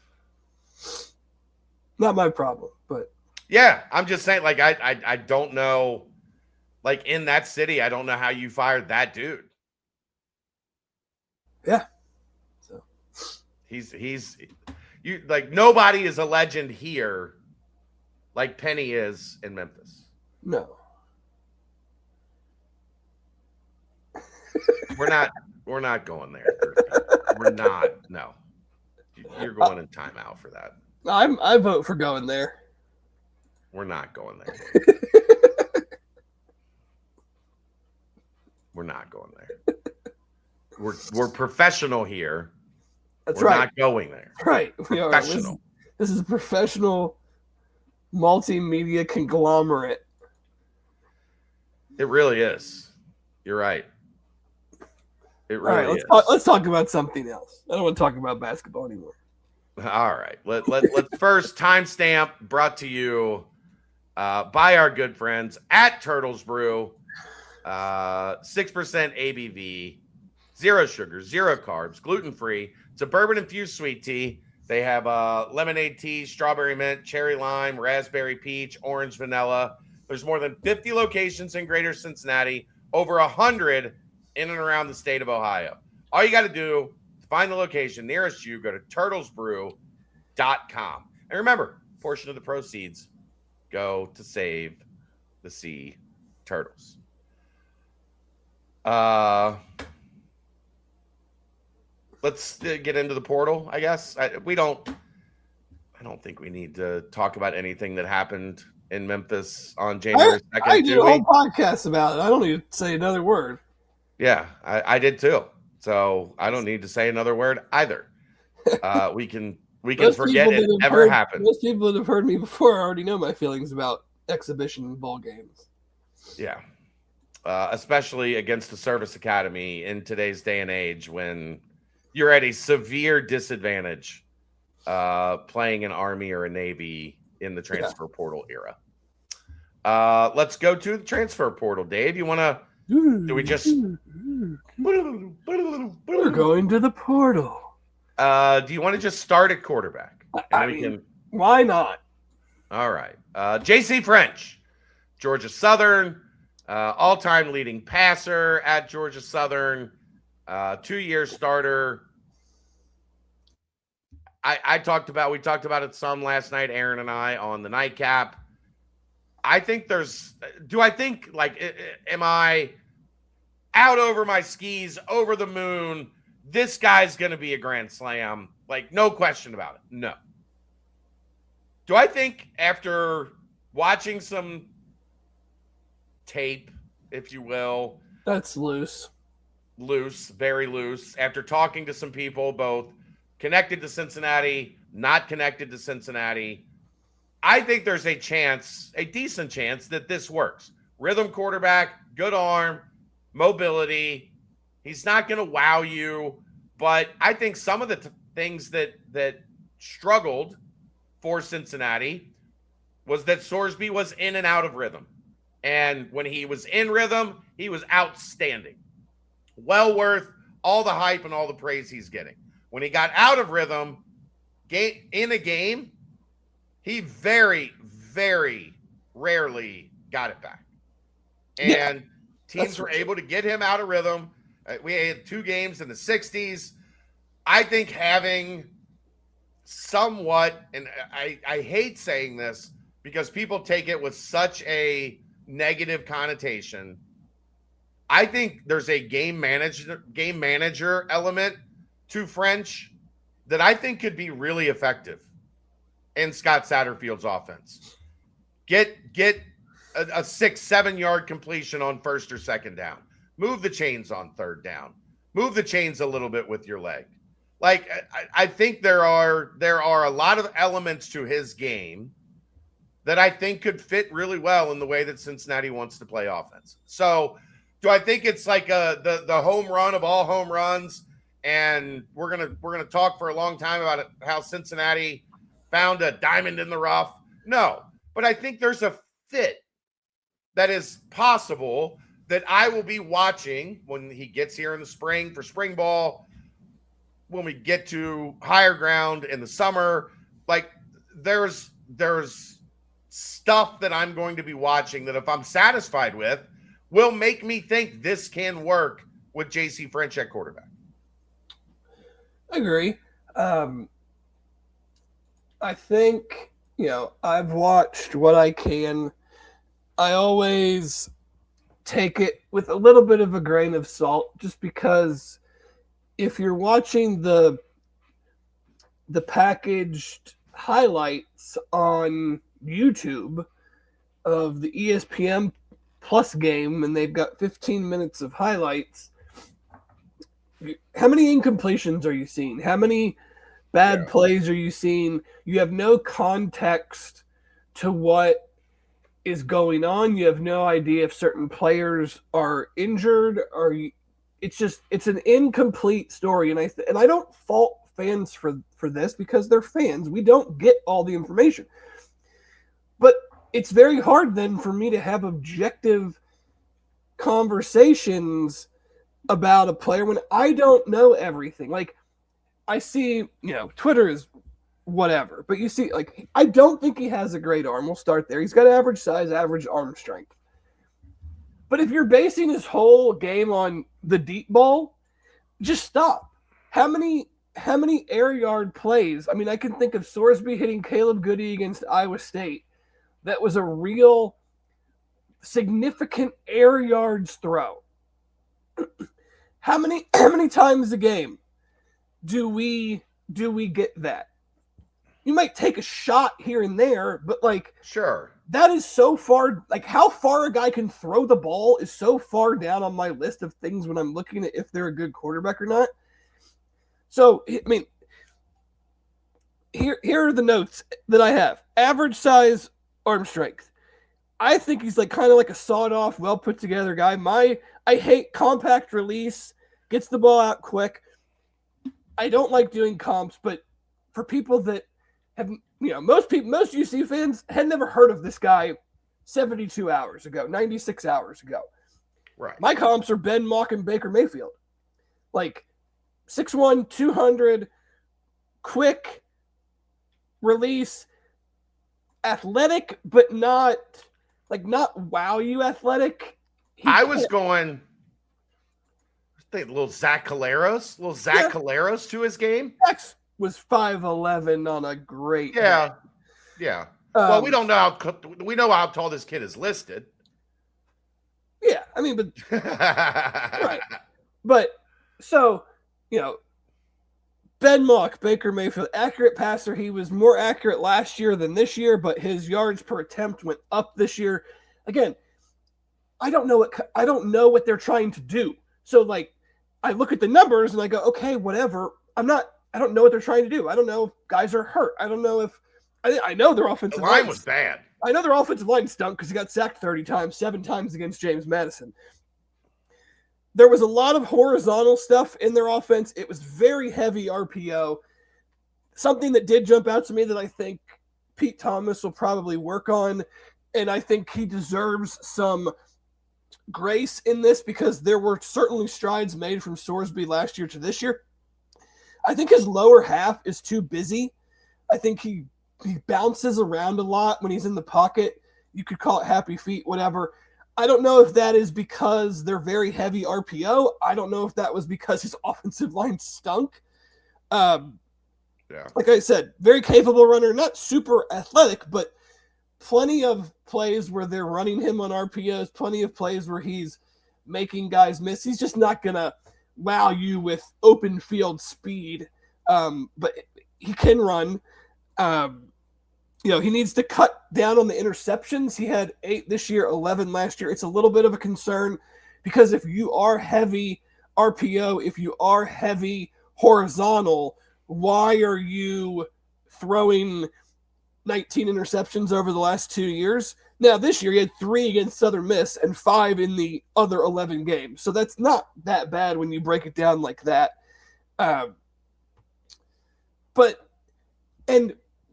Not my problem, but. Yeah, I'm just saying, like, I don't know. Like, in that city, I don't know how you fired that dude. Yeah. So. You like, nobody is a legend here like Penny is in Memphis. No. We're not going there. We're not. No. You're going in timeout for that. I vote for going there. We're not going there. We're not going there. We're professional here. That's We're right. not going there. Right. We are. Professional. This is a professional multimedia conglomerate. It really is. You're right. It really is. Let's talk about something else. I don't want to talk about basketball anymore. All right. Let's first timestamp brought to you by our good friends at Turtles Brew. 6% ABV, 0 sugar, 0 carbs, gluten-free. It's a bourbon-infused sweet tea. They have lemonade tea, strawberry mint, cherry lime, raspberry peach, orange vanilla. There's more than 50 locations in Greater Cincinnati, over 100 in and around the state of Ohio. All you got to do to find the location nearest you, go to turtlesbrew.com. And remember, a portion of the proceeds go to save the sea turtles. Let's get into the portal, I guess. I don't think we need to talk about anything that happened in Memphis on January 2nd. I did a whole podcast about it. I don't need to say another word. Yeah, I did too. So I don't need to say another word either. We can forget it ever happened. Most people that have heard me before already know my feelings about exhibition ball games. Yeah. Especially against the Service Academy in today's day and age when you're at a severe disadvantage playing an Army or a Navy in the transfer portal era. Let's go to the transfer portal. Dave, you want to – do we just – We're going to the portal. Do you want to just start at quarterback? Why not? All right. J.C. French, Georgia Southern. All-time leading passer at Georgia Southern, 2-year starter. We talked about it some last night, Aaron and I, on the nightcap. I think am I out over my skis, over the moon? This guy's going to be a grand slam. Like, no question about it. No. Do I think after watching some tape, if you will. That's loose. Loose, very loose. After talking to some people, both connected to Cincinnati, not connected to Cincinnati, I think there's a decent chance that this works. Rhythm quarterback, good arm, mobility. He's not going to wow you, but I think some of the things that struggled for Cincinnati was that Sorsby was in and out of rhythm. And when he was in rhythm, he was outstanding. Well worth all the hype and all the praise he's getting. When he got out of rhythm in a game, he very, very rarely got it back. And teams were able to get him out of rhythm. We had 2 games in the 60s. I think having somewhat, and I hate saying this because people take it with such a negative connotation. I think there's a game manager element to French that I think could be really effective in Scott Satterfield's offense. Get a 6-7 yard completion on first or second down. Move the chains on third down. Move the chains a little bit with your leg. Like, I think there are a lot of elements to his game that I think could fit really well in the way that Cincinnati wants to play offense. So do I think it's like the home run of all home runs? And we're gonna talk for a long time about how Cincinnati found a diamond in the rough. No, but I think there's a fit that is possible that I will be watching when he gets here in the spring for spring ball, when we get to higher ground in the summer. Like, there's stuff that I'm going to be watching that, if I'm satisfied with, will make me think this can work with J.C. French at quarterback. I agree. I think, I've watched what I can. I always take it with a little bit of a grain of salt, just because if you're watching the packaged highlights on YouTube of the ESPN Plus game, and they've got 15 minutes of highlights, how many incompletions are you seeing? How many bad plays are you seeing? You have no context to what is going on. You have no idea if certain players are injured, or it's an incomplete story. And I don't fault fans for this, because they're fans. We don't get all the information. But it's very hard then for me to have objective conversations about a player when I don't know everything. Like, I see, Twitter is whatever, but you see, like, I don't think he has a great arm. We'll start there. He's got average size, average arm strength. But if you're basing his whole game on the deep ball, just stop. How many air yard plays? I mean, I can think of Sorsby hitting Caleb Goody against Iowa State. That was a real significant air yards throw. How many times a game do we get that? You might take a shot here and there, but sure, that is so far, how far a guy can throw the ball is so far down on my list of things when I'm looking at if they're a good quarterback or not. So, I mean, here are the notes that I have. Average size, arm strength. I think he's kind of like a sawed-off, well-put-together guy. I hate compact release, gets the ball out quick. I don't like doing comps, but for people that have, most UC fans had never heard of this guy 72 hours ago, 96 hours ago. Right. My comps are Ben Mock and Baker Mayfield. 6'1", 200, quick release, athletic, but not wow you athletic. I was going little Zach Caleros to his game. X was 5'11" on a great day. Yeah. Well, we don't know we know how tall this kid is listed. Yeah, I mean, but right. But so, Ben Mock, Baker Mayfield, accurate passer. He was more accurate last year than this year, but his yards per attempt went up this year. Again, I don't know what they're trying to do. So I look at the numbers and I go, okay, whatever. I don't know what they're trying to do. I don't know if guys are hurt. I don't know if I know their offensive line was bad. I know their offensive line stunk because he got sacked 30 times, 7 times against James Madison. There was a lot of horizontal stuff in their offense. It was very heavy RPO. Something that did jump out to me that I think Pete Thomas will probably work on, and I think he deserves some grace in this because there were certainly strides made from Sorsby last year to this year. I think his lower half is too busy. I think he bounces around a lot when he's in the pocket. You could call it happy feet, whatever. I don't know if that is because they're very heavy RPO. I don't know if that was because his offensive line stunk. Like I said, very capable runner, not super athletic, but plenty of plays where they're running him on RPOs, plenty of plays where he's making guys miss. He's just not going to wow you with open field speed, but he can run. He needs to cut down on the interceptions. He had 8 this year, 11 last year. It's a little bit of a concern because if you are heavy RPO, if you are heavy horizontal, why are you throwing 19 interceptions over the last 2 years? Now, this year he had 3 against Southern Miss and 5 in the other 11 games. So that's not that bad when you break it down like that. And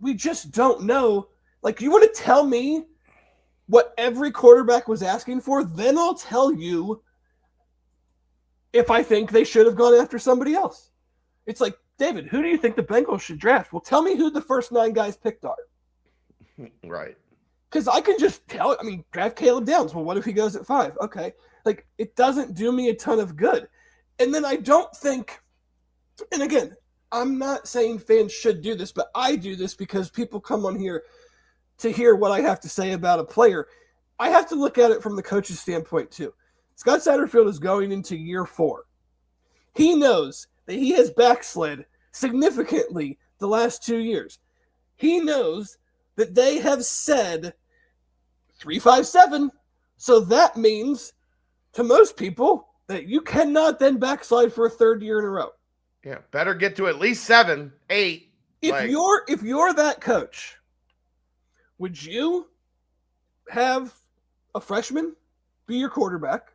we just don't know. You want to tell me what every quarterback was asking for? Then I'll tell you if I think they should have gone after somebody else. It's like, David, who do you think the Bengals should draft? Well, tell me who the first 9 guys picked are. Right. Because I can just draft Caleb Downs. Well, what if he goes at 5? Okay. It doesn't do me a ton of good. And then I don't think, and again, I'm not saying fans should do this, but I do this because people come on here to hear what I have to say about a player. I have to look at it from the coach's standpoint too. Scott Satterfield is going into year 4. He knows that he has backslid significantly the last 2 years. He knows that they have said 3-5-7. So that means to most people that you cannot then backslide for a 3rd year in a row. Yeah, better get to at least 7, 8. If you're that coach, would you have a freshman be your quarterback?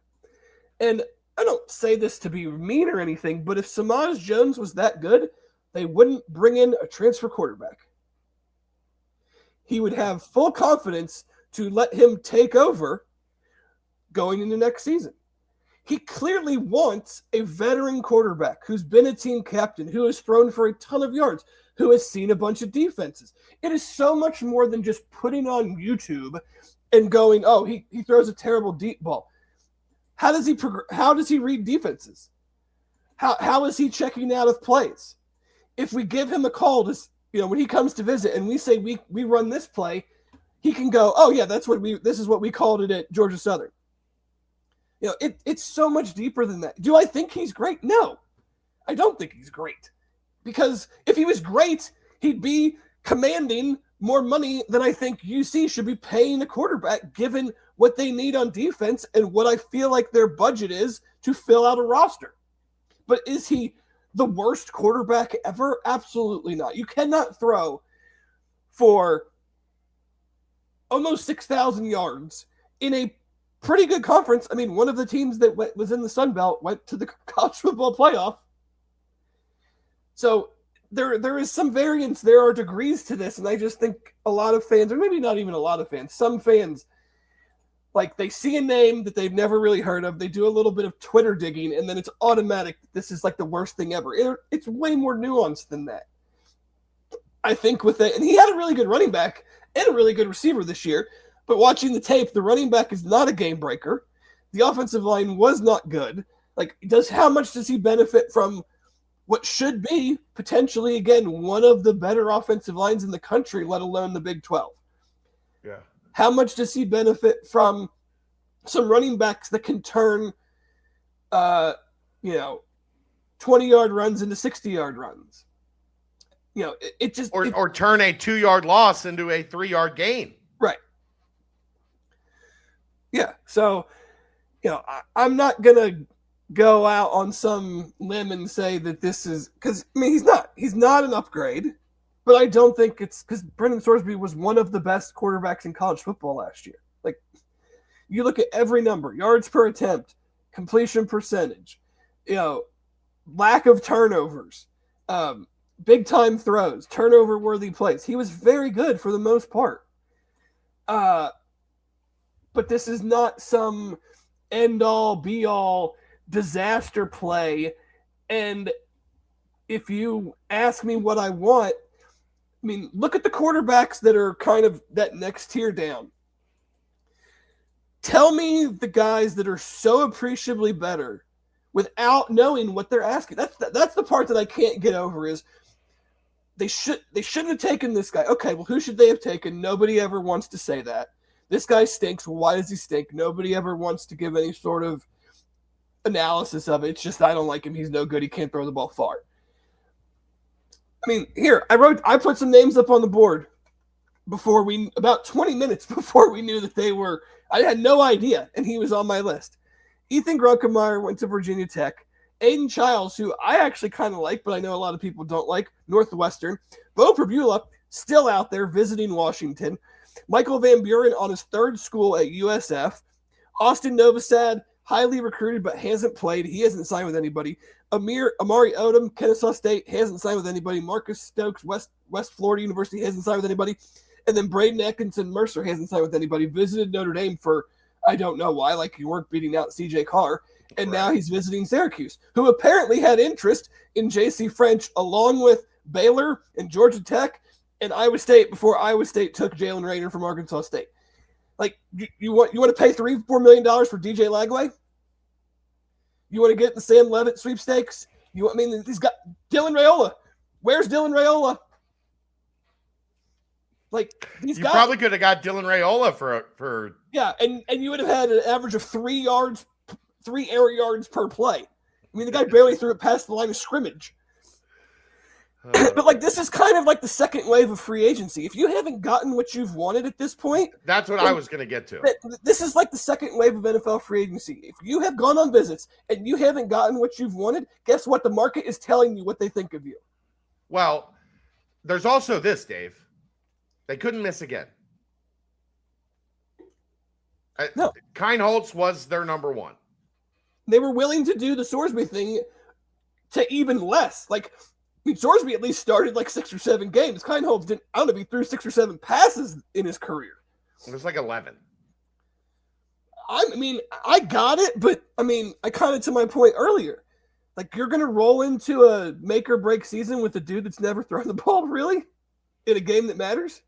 And I don't say this to be mean or anything, but if Samaj Jones was that good, they wouldn't bring in a transfer quarterback. He would have full confidence to let him take over going into next season. He clearly wants a veteran quarterback who's been a team captain, who has thrown for a ton of yards, who has seen a bunch of defenses. It is so much more than just putting on YouTube and going, oh, he throws a terrible deep ball. How does he read defenses? How is he checking out of plays? If we give him a call when he comes to visit and we say we run this play, he can go, oh yeah, this is what we called it at Georgia Southern. It's so much deeper than that. Do I think he's great? No, I don't think he's great. Because if he was great, he'd be commanding more money than I think UC should be paying a quarterback, given what they need on defense and what I feel like their budget is to fill out a roster. But is he the worst quarterback ever? Absolutely not. You cannot throw for almost 6,000 yards in a pretty good conference. I mean, one of the teams that was in the Sun Belt went to the college football playoff. So there is some variance. There are degrees to this, and I just think a lot of fans, or maybe not even a lot of fans, some fans, they see a name that they've never really heard of. They do a little bit of Twitter digging, and then it's automatic. This is the worst thing ever. It's way more nuanced than that. I think with it, and he had a really good running back and a really good receiver this year. But watching the tape, the running back is not a game breaker. The offensive line was not good. Like, how much does he benefit from what should be potentially, again, one of the better offensive lines in the country, let alone the Big 12? Yeah. How much does he benefit from some running backs that can turn, 20-yard runs into 60-yard runs? It just or turn a 2-yard loss into a 3-yard gain. Right. Yeah. So, I'm not gonna go out on some limb and say that this is because he's not an upgrade, but I don't think it's because Brendan Sorsby was one of the best quarterbacks in college football last year. Like, you look at every number: yards per attempt, completion percentage, lack of turnovers, big time throws, turnover worthy plays. He was very good for the most part. But this is not some end all be all disaster play. And if you ask me what I want, look at the quarterbacks that are kind of that next tier down. Tell me the guys that are so appreciably better without knowing what they're asking. That's the part that I can't get over is they shouldn't have taken this guy. Okay, well, who should they have taken? Nobody ever wants to say that. This guy stinks. Why does he stink? Nobody ever wants to give any sort of analysis of it. It's just, I don't like him. He's no good. He can't throw the ball far. Here, I put some names up on the board about 20 minutes before we knew that they were, I had no idea, and he was on my list. Ethan Grunkemeyer went to Virginia Tech. Aiden Childs, who I actually kind of like, but I know a lot of people don't like, Northwestern. Bo Pribula, still out there visiting Washington. Michael Van Buren on his third school at USF. Austin Novosad, highly recruited but hasn't played. He hasn't signed with anybody. Amari Odom, Kennesaw State, hasn't signed with anybody. Marcus Stokes, West Florida University, hasn't signed with anybody. And then Braden Atkinson Mercer hasn't signed with anybody. Visited Notre Dame for, I don't know why, like you weren't beating out CJ Carr. And now he's visiting Syracuse, who apparently had interest in J.C. French along with Baylor and Georgia Tech and Iowa State before Iowa State took Jalen Raynor from Arkansas State. Like, you want to pay $3-4 million for DJ Lagway? You want to get the Sam Levitt sweepstakes? He's got Dylan Raiola. Where's Dylan Raiola? Like, these guys probably could have got Dylan Raiola for yeah, and you would have had an average of 3 air yards per play. The guy barely threw it past the line of scrimmage. But like, this is kind of like the second wave of free agency. If you haven't gotten what you've wanted at this point, that's what I was going to get to. This is like the second wave of NFL free agency. If you have gone on visits and you haven't gotten what you've wanted, guess what? The market is telling you what they think of you. Well, there's also this, Dave. They couldn't miss again. No. Kienholz was their number one. They were willing to do the Sorsby thing to even less. Like, Sorsby at least started like 6 or 7 games. Kienholz didn't. I don't know if he threw 6 or 7 passes in his career. It was like 11. I got it, but I kind of to my point earlier. Like, you're going to roll into a make or break season with a dude that's never thrown the ball, really, in a game that matters?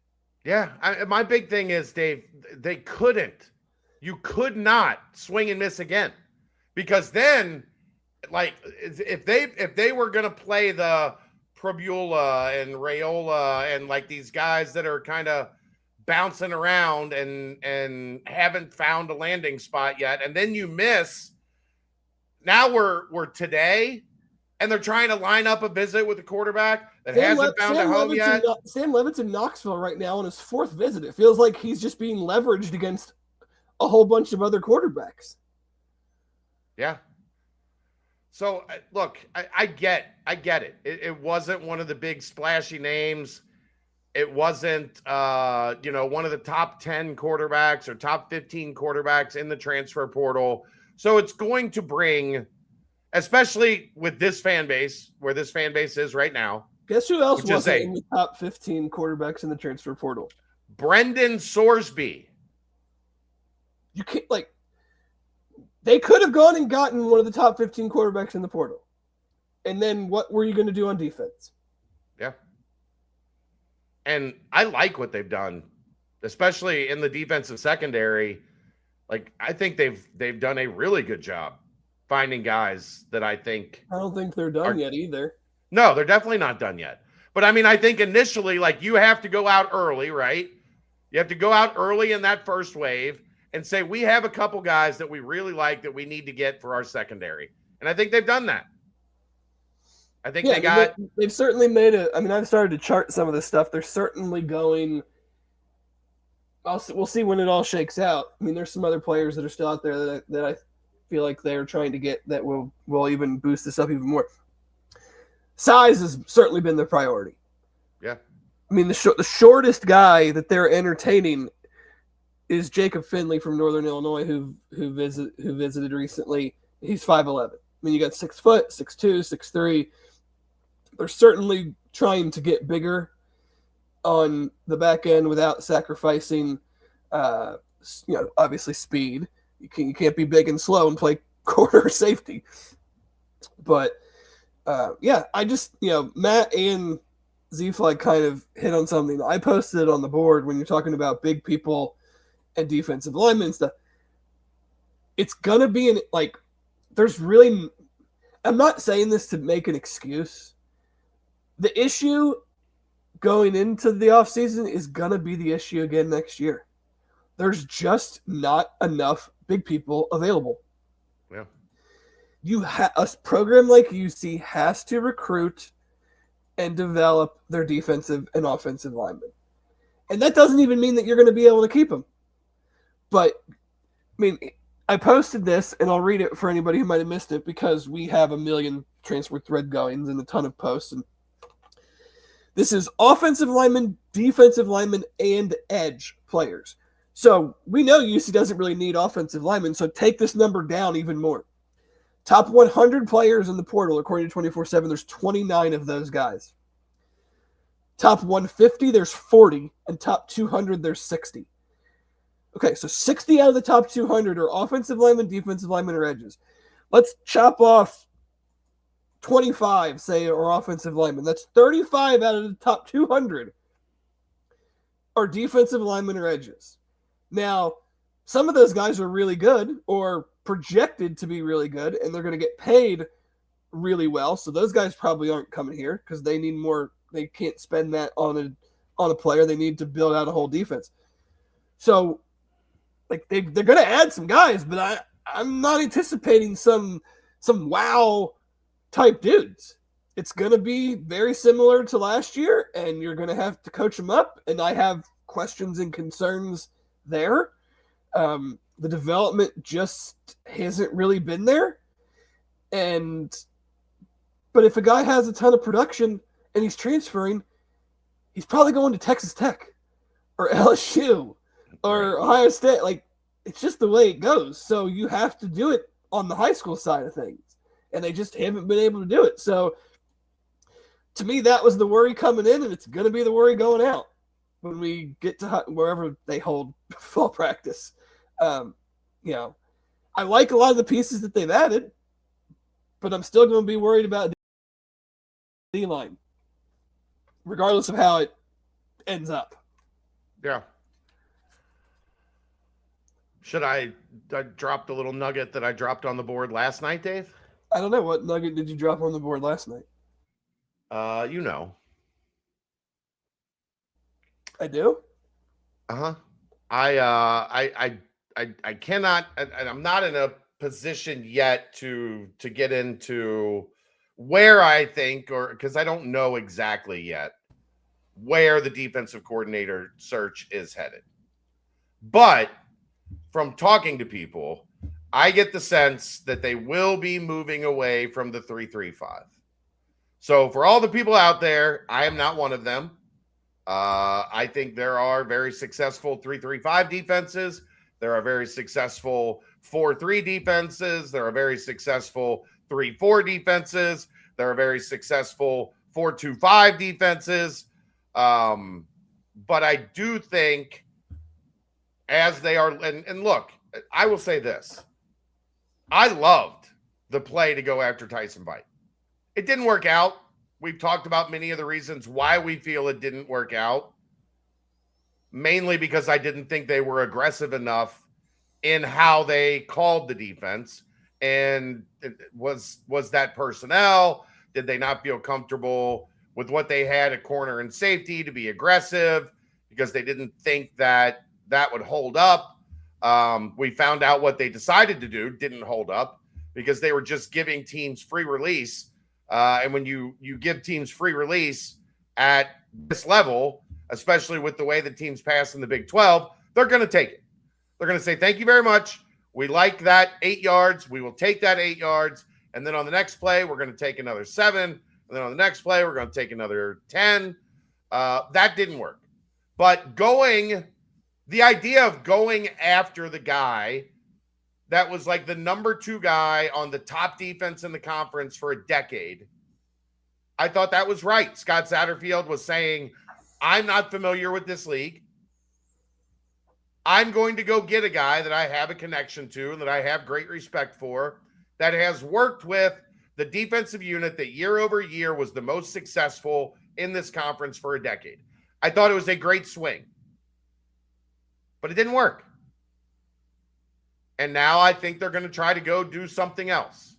Yeah. My big thing is, Dave, they couldn't. You could not swing and miss again. Because then, like, if they were going to play the Pribula and Raiola and like these guys that are kind of bouncing around and haven't found a landing spot yet, and then you miss, now we're today, and they're trying to line up a visit with a quarterback that hasn't found a home yet. Sam Levitt's in Knoxville right now on his 4th visit. It feels like he's just being leveraged against a whole bunch of other quarterbacks. Yeah. So, look, I get it. It wasn't one of the big splashy names. It wasn't, one of the top 10 quarterbacks or top 15 quarterbacks in the transfer portal. So it's going to bring, especially with this fan base, where this fan base is right now. Guess who else wasn't in the top 15 quarterbacks in the transfer portal? Brendan Sorsby. You can't, like, they could have gone and gotten one of the top 15 quarterbacks in the portal. And then what were you going to do on defense? Yeah. And I like what they've done, especially in the defensive secondary. Like, I think they've done a really good job finding guys that I think I don't think they're done yet either. No, they're definitely not done yet. But I mean, I think initially, like, you have to go out early, right? You have to go out early in that first wave and say, we have a couple guys that we really like that we need to get for our secondary. And I think they've done that. I think they've certainly made it. I mean, I've started to chart some of this stuff. They're certainly going. We'll see when it all shakes out. I mean, there's some other players that are still out there that I feel like they're trying to get that will even boost this up even more. Size has certainly been the priority. Yeah. I mean, the shortest guy that they're entertaining is Jacob Finley from Northern Illinois, who visited recently. He's 5'11". I mean, you got 6 foot, 6'2", 6'3". They're certainly trying to get bigger on the back end without sacrificing, obviously speed. You can't be big and slow and play corner safety. But I just, Matt and Z-Flag kind of hit on something. I posted it on the board when you're talking about big people and defensive linemen and stuff. It's gonna be I'm not saying this to make an excuse. The issue going into the offseason is going to be the issue again next year. There's just not enough big people available. Yeah. A program like UC has to recruit and develop their defensive and offensive linemen. And that doesn't even mean that you're going to be able to keep them. But, I mean, I posted this, and I'll read it for anybody who might have missed it because we have a million transfer thread goings and a ton of posts. And this is offensive linemen, defensive linemen, and edge players. So we know UC doesn't really need offensive linemen, so take this number down even more. Top 100 players in the portal, according to 24/7, there's 29 of those guys. Top 150, there's 40, and top 200, there's 60. Okay, so 60 out of the top 200 are offensive linemen, defensive linemen, or edges. Let's chop off 25, say, or offensive linemen. That's 35 out of the top 200 are defensive linemen or edges. Now, some of those guys are really good or projected to be really good, and they're going to get paid really well. So those guys probably aren't coming here because they need more. They can't spend that on a player. They need to build out a whole defense. So, they're going to add some guys, but I'm not anticipating some wow type dudes. It's going to be very similar to last year, and you're going to have to coach them up. And I have questions and concerns there. The development just hasn't really been there. But if a guy has a ton of production and he's transferring, he's probably going to Texas Tech or LSU or Ohio State. It's just the way it goes. So you have to do it on the high school side of things. And they just haven't been able to do it. So to me, that was the worry coming in, and it's going to be the worry going out when we get to wherever they hold fall practice. I like a lot of the pieces that they've added, but I'm still going to be worried about D-line, regardless of how it ends up. Yeah. Should I drop the little nugget that I dropped on the board last night, Dave? I don't know. What nugget did you drop on the board last night? I do? Uh-huh. I cannot, and I'm not in a position yet to get into where I think, or because I don't know exactly yet where the defensive coordinator search is headed. But from talking to people, I get the sense that they will be moving away from the 3-3-5. So for all the people out there, I am not one of them. I think there are very successful 3-3-5 defenses. There are very successful 4-3 defenses. There are very successful 3-4 defenses. There are very successful 4-2-5 defenses. But I do think as they are, and look, I will say this. I loved the play to go after Tyson Bite. It didn't work out. We've talked about many of the reasons why we feel it didn't work out. Mainly because I didn't think they were aggressive enough in how they called the defense. And was that personnel? Did they not feel comfortable with what they had at corner and safety to be aggressive because they didn't think that would hold up? We found out what they decided to do didn't hold up because they were just giving teams free release. And when you give teams free release at this level, especially with the way the teams pass in the Big 12, they're going to take it. They're going to say, thank you very much. We like that 8 yards. We will take that 8 yards. And then on the next play, we're going to take another 7. And then on the next play, we're going to take another 10. That didn't work. But the idea of going after the guy that was like the number 2 guy on the top defense in the conference for a decade, I thought that was right. Scott Satterfield was saying, I'm not familiar with this league. I'm going to go get a guy that I have a connection to and that I have great respect for, that has worked with the defensive unit that year over year was the most successful in this conference for a decade. I thought it was a great swing, but it didn't work. And now I think they're going to try to go do something else.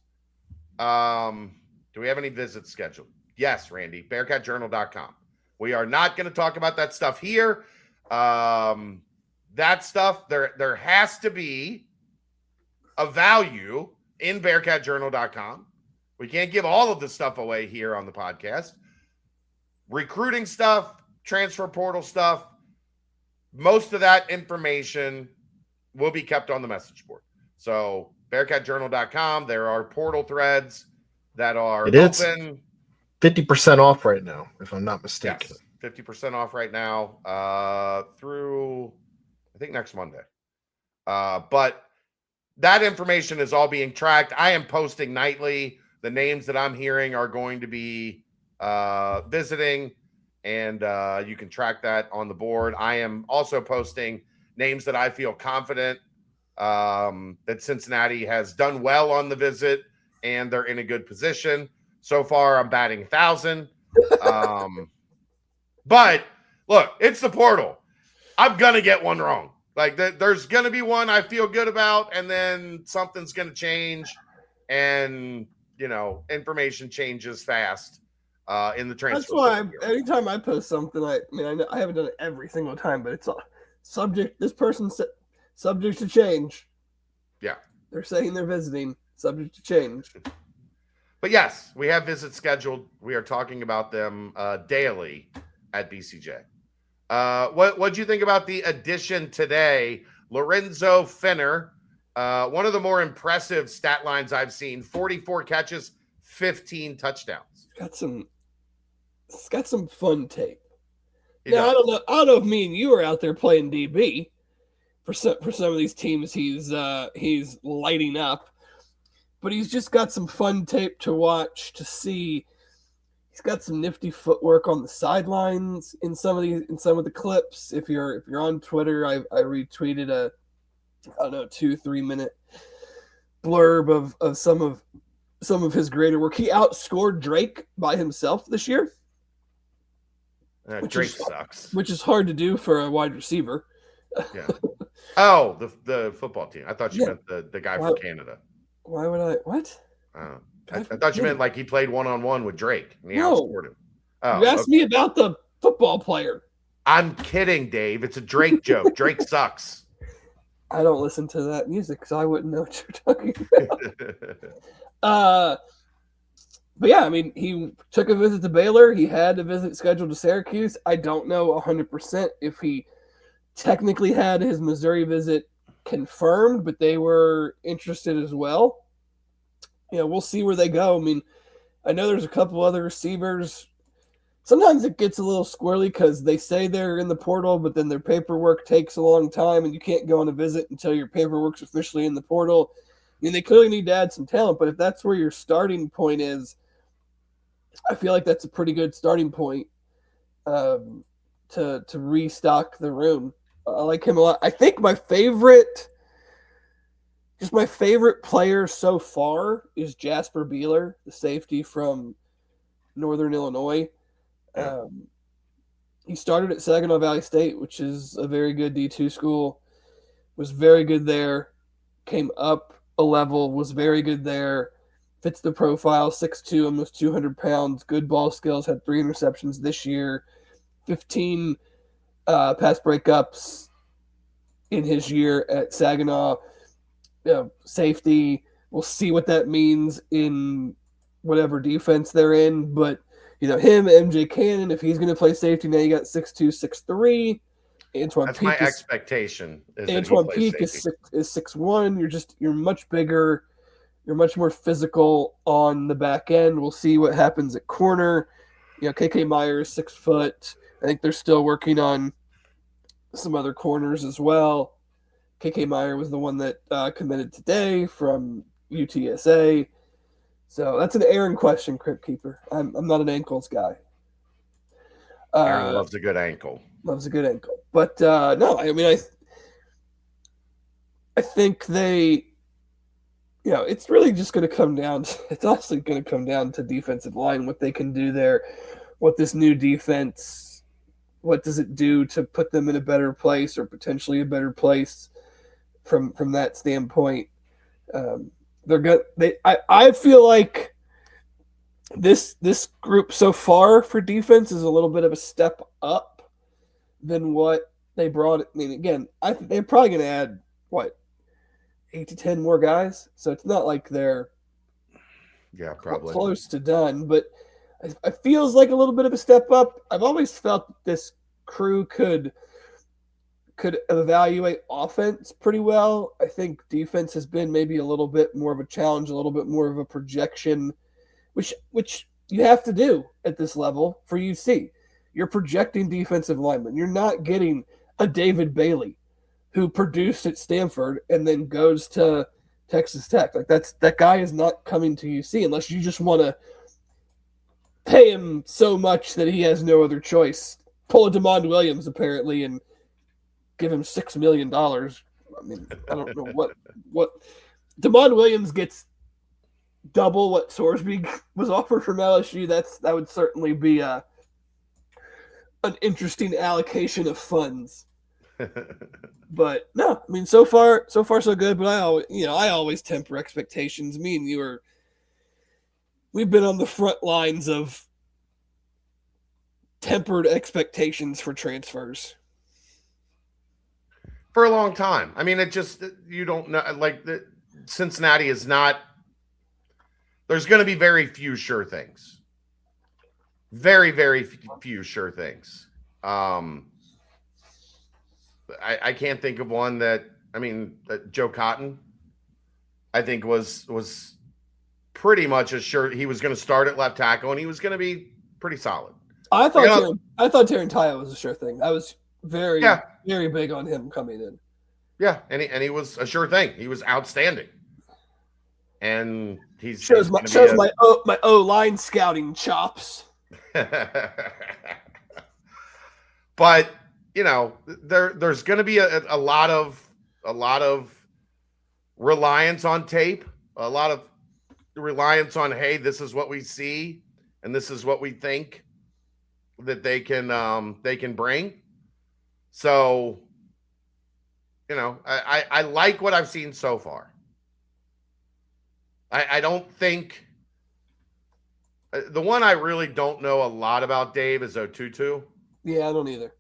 Do we have any visits scheduled? Yes, Randy, BearcatJournal.com. We are not going to talk about that stuff here. That stuff, there has to be a value in BearcatJournal.com. We can't give all of the stuff away here on the podcast. Recruiting stuff, transfer portal stuff, most of that information will be kept on the message board. So BearcatJournal.com, there are portal threads that are open. 50% off right now, if I'm not mistaken. Yes, 50% off right now through, I think, next Monday. But that information is all being tracked. I am posting nightly. The names that I'm hearing are going to be visiting, and you can track that on the board. I am also posting names that I feel confident that Cincinnati has done well on the visit, and they're in a good position. So far, I'm batting 1,000. But look, it's the portal. I'm going to get one wrong. Like there's going to be one I feel good about, and then something's going to change, and information changes fast in the transfer. That's why anytime I post something, I haven't done it every single time, but it's subject. This person's subject to change. Yeah, they're saying they're visiting, subject to change. But yes, we have visits scheduled. We are talking about them daily at BCJ. What do you think about the addition today? Lorenzo Finner, one of the more impressive stat lines I've seen: 44 catches, 15 touchdowns. It's got some fun tape. Now, I don't know if me and you are out there playing DB. For some of these teams, he's lighting up. But he's just got some fun tape to watch, to see. He's got some nifty footwork on the sidelines in some of the clips. If you're on Twitter, I retweeted a 2-3 minute blurb of some of his greater work. He outscored Drake by himself this year. Drake sucks. Which is hard to do for a wide receiver. Yeah. Oh, the football team. I thought you meant the guy from Canada. Why would I? What? I thought you meant like he played one-on-one with Drake and he outscored him. Oh, you asked me about the football player. I'm kidding, Dave. It's a Drake joke. Drake sucks. I don't listen to that music, so I wouldn't know what you're talking about. But yeah, he took a visit to Baylor. He had a visit scheduled to Syracuse. I don't know 100% if he technically had his Missouri visit confirmed, but they were interested as well. We'll see where they go. I know there's a couple other receivers. Sometimes it gets a little squirrely because they say they're in the portal, but then their paperwork takes a long time, and you can't go on a visit until your paperwork's officially in the portal. They clearly need to add some talent, but if that's where your starting point is, I feel like that's a pretty good starting point to restock the room. I like him a lot. I think my favorite player so far is Jasper Beeler, the safety from Northern Illinois. He started at Saginaw Valley State, which is a very good D2 school. Was very good there. came up a level, was very good there, fits the profile, 6'2", almost 200 pounds, good ball skills, had 3 interceptions this year, 15 pass breakups in his year at Saginaw. Safety, we'll see what that means in whatever defense they're in, but him, MJ Cannon, if he's going to play safety, now you got 6'2", 6'3". That's my expectation. Antoine Peak is 6'1". You're much bigger. You're much more physical on the back end. We'll see what happens at corner. KK Myers, 6 foot. I think they're still working on some other corners as well. KK Meyer was the one that committed today from UTSA. So that's an Aaron question, Crypt Keeper. I'm not an ankles guy. Aaron loves a good ankle. Loves a good ankle. But no, I mean, I think they, it's really just going to come down to, it's honestly going to come down to defensive line, what they can do there, what this new defense, what does it do to put them in a better place or potentially a better place from that standpoint. I feel like this group so far for defense is a little bit of a step up than what they brought. I mean, again, I think they're probably going to add 8 to 10 more guys. So it's not like they're probably close to done, but it feels like a little bit of a step up. I've always felt that this crew could evaluate offense pretty well. I think defense has been maybe a little bit more of a challenge, a little bit more of a projection, which you have to do at this level for UC. You're projecting defensive linemen. You're not getting a David Bailey who produced at Stanford and then goes to Texas Tech. Like that guy is not coming to UC unless you just want to pay him so much that he has no other choice. Pull a DeMond Williams apparently and give him $6 million. I mean, I don't know what DeMond Williams gets double what Sorsby was offered from LSU. That would certainly be an interesting allocation of funds. But no, I mean, so far so good. But I always temper expectations. Me and you we've been on the front lines of tempered expectations for transfers for a long time. I mean, you don't know. Like Cincinnati is not. There's going to be very few sure things. Very, very few sure things. I can't think of one that. I mean, Joe Cotton, I think was pretty much a sure he was going to start at left tackle and he was going to be pretty solid. I thought Taryn Taya was a sure thing. I was very big on him coming in. Yeah, and he was a sure thing. He was outstanding, and he's shows my O-line scouting chops. But there's going to be a lot of reliance on tape, a lot of reliance on, hey, this is what we see, and this is what we think that they can bring. So, I like what I've seen so far. I don't think the one I really don't know a lot about, Dave, is Otutu. Yeah, I don't either.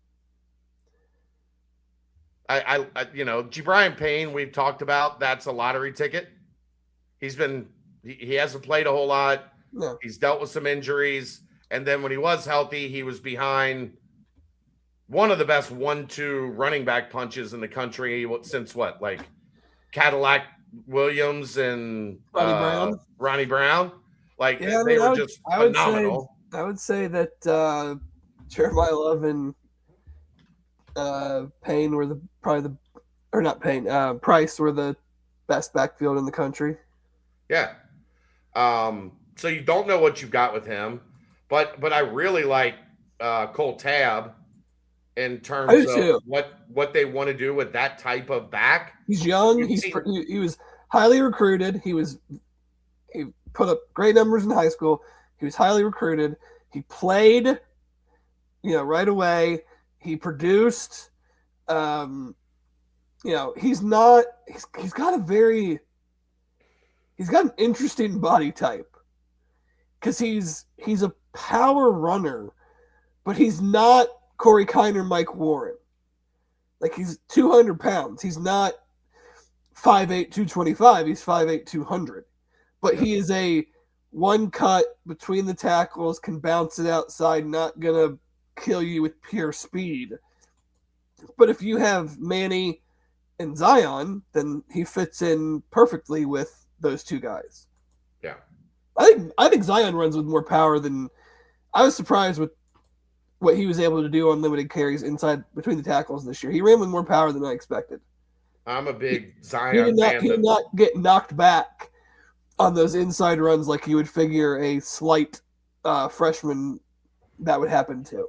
Gibrian Payne, we've talked about, that's a lottery ticket. He hasn't played a whole lot. No. He's dealt with some injuries. And then when he was healthy, he was behind one of the best 1-2 running back punches in the country since Cadillac Williams and Ronnie Brown. They were just phenomenal. I would say that Jeremiah Love and Payne were Price were the best backfield in the country. Yeah. So you don't know what you've got with him, but I really like Cole Tabb in terms of what they want to do with that type of back. He's young. He was highly recruited. He put up great numbers in high school. He was highly recruited. He played, right away. He produced. he's got an interesting body type because he's a power runner, but he's not Corey Kiner, Mike Warren. Like, he's 200 pounds. He's not 5'8", 225. He's 5'8", 200. But he is a one cut between the tackles, can bounce it outside, not going to kill you with pure speed. But if you have Manny and Zion, then he fits in perfectly with those two guys. Yeah. I think Zion runs with more power than – I was surprised with what he was able to do on limited carries inside between the tackles this year. He ran with more power than I expected. I'm a big Zion fan. He did not get knocked back on those inside runs like you would figure a slight freshman that would happen to.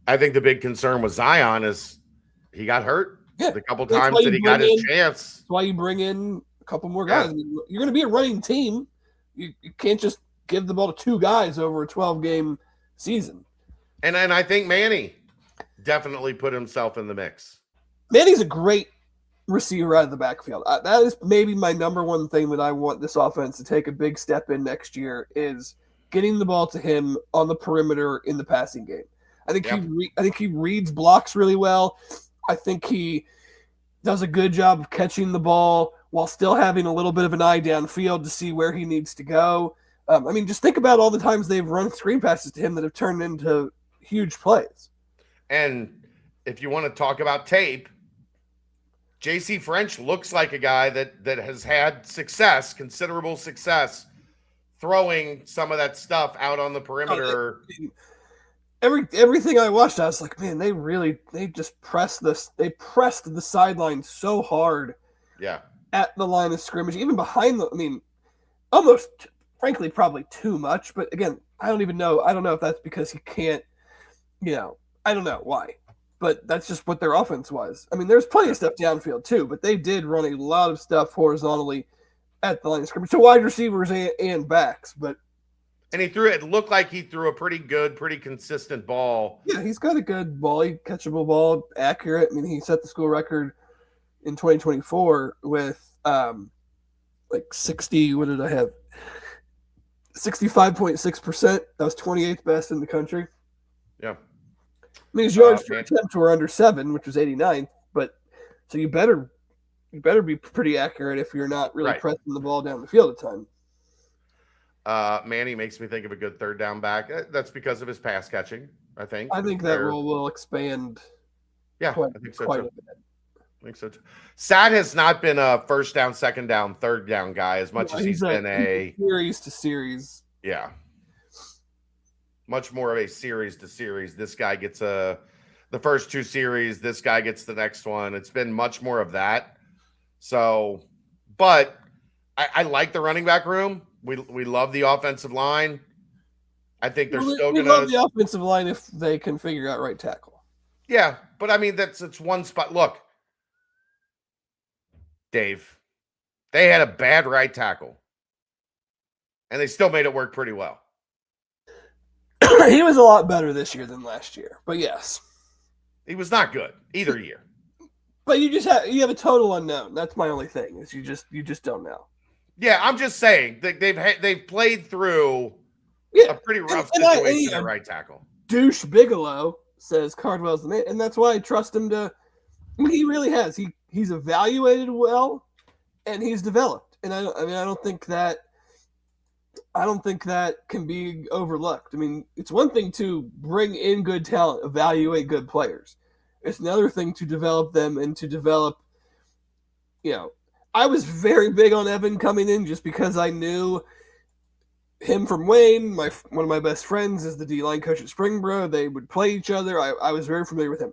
I think the big concern with Zion is he got hurt the couple That's times that he got his chance. That's why you bring in a couple more guys. Yeah. I mean, you're going to be a running team. You can't just give the ball to two guys over a 12-game season. And I think Manny definitely put himself in the mix. Manny's a great receiver out of the backfield. That is maybe my number one thing that I want this offense to take a big step in next year is getting the ball to him on the perimeter in the passing game. I think he reads blocks really well. I think he does a good job of catching the ball while still having a little bit of an eye downfield to see where he needs to go. Just think about all the times they've run screen passes to him that have turned into huge plays. And if you want to talk about tape, JC French looks like a guy that has had considerable success, throwing some of that stuff out on the perimeter. Everything I watched, I was like, man, they just pressed this. They pressed the sideline so hard. Yeah. At the line of scrimmage, even behind almost, frankly, probably too much. But again, I don't know if that's because he can't, I don't know why. But that's just what their offense was. I mean, there's plenty of stuff downfield too, but they did run a lot of stuff horizontally at the line of scrimmage to wide receivers and backs. And it looked like he threw a pretty good, pretty consistent ball. Yeah, he's got a good volley, catchable ball, accurate. I mean, he set the school record in 2024 with 60, what did I have? 65.6%. That was 28th best in the country. Yeah. I mean, his yards per attempt were under 7, which was 89th. But so you better be pretty accurate if you're not really pressing the ball down the field at time. Manny makes me think of a good third down back. That's because of his pass catching, I think. I think that role will expand. Yeah, I think so too. I think so too. Sad has not been a first down, second down, third down guy as much as he's been a series to series. Yeah. Much more of a series to series. This guy gets the first two series. This guy gets the next one. It's been much more of that. So, but I like the running back room. We love the offensive line. I think they're still going to love the offensive line if they can figure out right tackle. Yeah, but I mean it's one spot. Look, Dave, they had a bad right tackle, and they still made it work pretty well. He was a lot better this year than last year, but yes, he was not good either year. But you have a total unknown. That's my only thing is you just don't know. Yeah, I'm just saying they've played through a pretty rough situation at right tackle. Douche Bigelow says Cardwell's the man, and that's why I trust him to. I mean, he really has. He's evaluated well, and he's developed. And I don't think that can be overlooked. I mean, it's one thing to bring in good talent, evaluate good players. It's another thing to develop them and to develop. I was very big on Evan coming in just because I knew him from Wayne. One of my best friends is the D-line coach at Springboro. They would play each other. I was very familiar with him.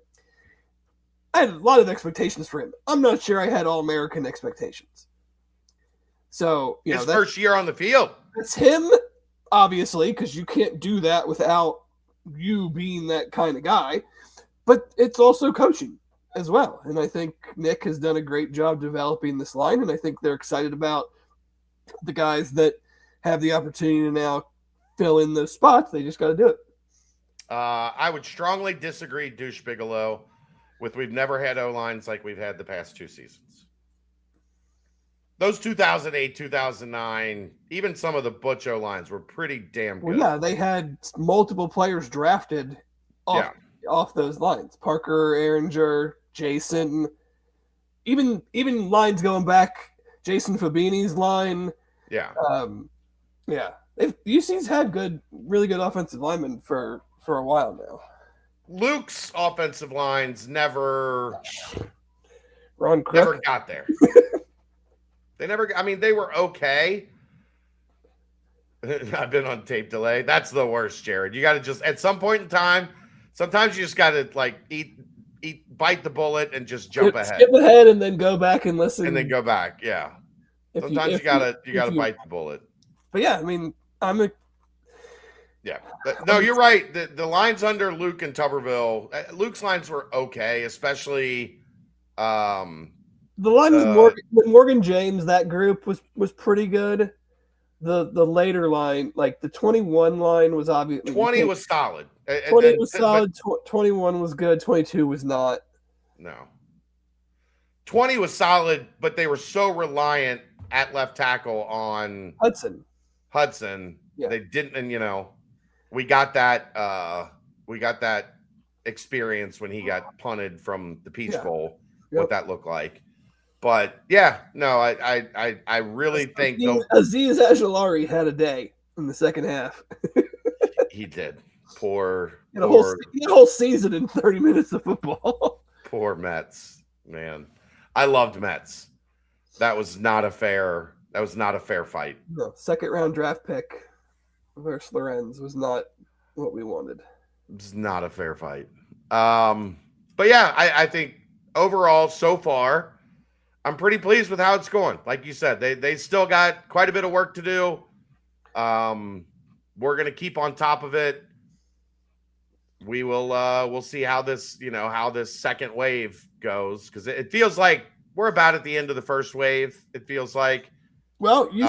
I had a lot of expectations for him. I'm not sure I had All-American expectations. So, his first year on the field. It's him, obviously, because you can't do that without you being that kind of guy. But it's also coaching as well. And I think Nick has done a great job developing this line, and I think they're excited about the guys that have the opportunity to now fill in those spots. They just got to do it. I would strongly disagree, Douche Bigelow. we've never had O-lines like we've had the past 2 seasons. Those 2008, 2009, even some of the Butch O-lines were pretty damn good. Well, yeah, they had multiple players drafted off those lines. Parker, Ehringer, Jason, even lines going back, Jason Fabini's line. Yeah. UC's had really good offensive linemen for a while now. Luke's offensive lines never got there. They were okay. I've been on tape delay. That's the worst, Jared. You got to just, at some point in time, sometimes you just got to like bite the bullet and just jump ahead. Skip ahead and then go back and listen. And then go back. Yeah. Sometimes you gotta bite the bullet. But yeah, I mean, No, you're right. The lines under Luke and Tuberville, Luke's lines were okay, especially the line with Morgan James. That group was pretty good. The later line, like the 21 line, was obviously 20 was solid. 20 was solid. 21 was good. 22 was not. No. 20 was solid, but they were so reliant at left tackle on Hudson. Yeah. They didn't, and we got that experience when he got punted from the Peach Bowl. What that looked like. But yeah, no, I really think Aziz Ajulari had a day in the second half. He did. Poor whole season in 30 minutes of football. Poor Mets, man. I loved Mets. That was not a fair fight. No, second round draft pick versus Lorenz was not what we wanted. It was not a fair fight. But yeah, I think overall so far, I'm pretty pleased with how it's going. Like you said, they still got quite a bit of work to do. We're gonna keep on top of it. We will we'll see how this second wave goes, because it feels like we're about at the end of the first wave. It feels like. Well, you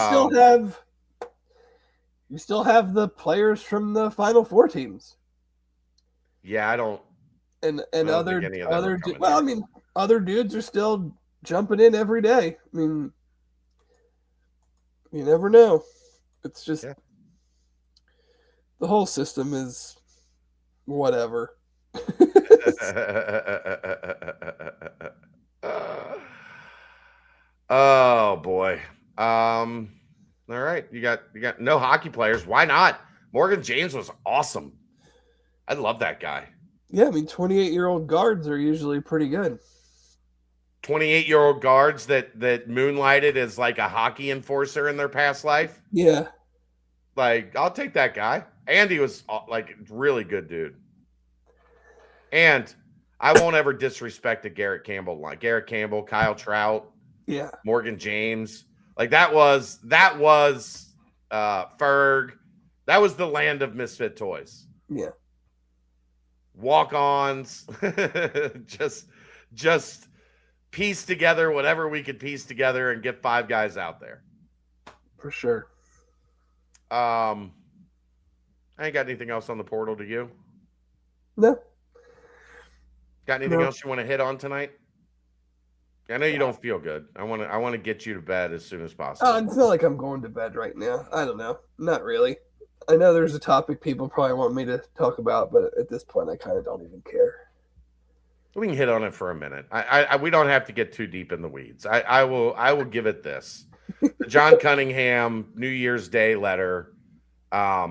still have the players from the Final Four teams. Yeah, I don't. And other dudes are still jumping in every day. I mean, you never know. It's just the whole system is whatever. Oh boy. All right. You got no hockey players. Why not? Morgan James was awesome. I love that guy. Yeah, I mean, 28-year-old guards are usually pretty good. 28-year-old guards that moonlighted as like a hockey enforcer in their past life. Yeah. Like, I'll take that guy. Andy was like really good dude. And I won't ever disrespect the Garrett Campbell line. Garrett Campbell, Kyle Trout, Morgan James. Like that was Ferg. That was the land of misfit toys. Yeah. Walk-ons. just piece together whatever we could piece together and get 5 guys out there. For sure. I ain't got anything else on the portal. Do you? No. Got anything else you want to hit on tonight? I know you don't feel good. I want to get you to bed as soon as possible. It's not like I'm going to bed right now. I don't know. Not really. I know there's a topic people probably want me to talk about, but at this point, I kind of don't even care. We can hit on it for a minute. We don't have to get too deep in the weeds. I will give it this. The John Cunningham New Year's Day letter. I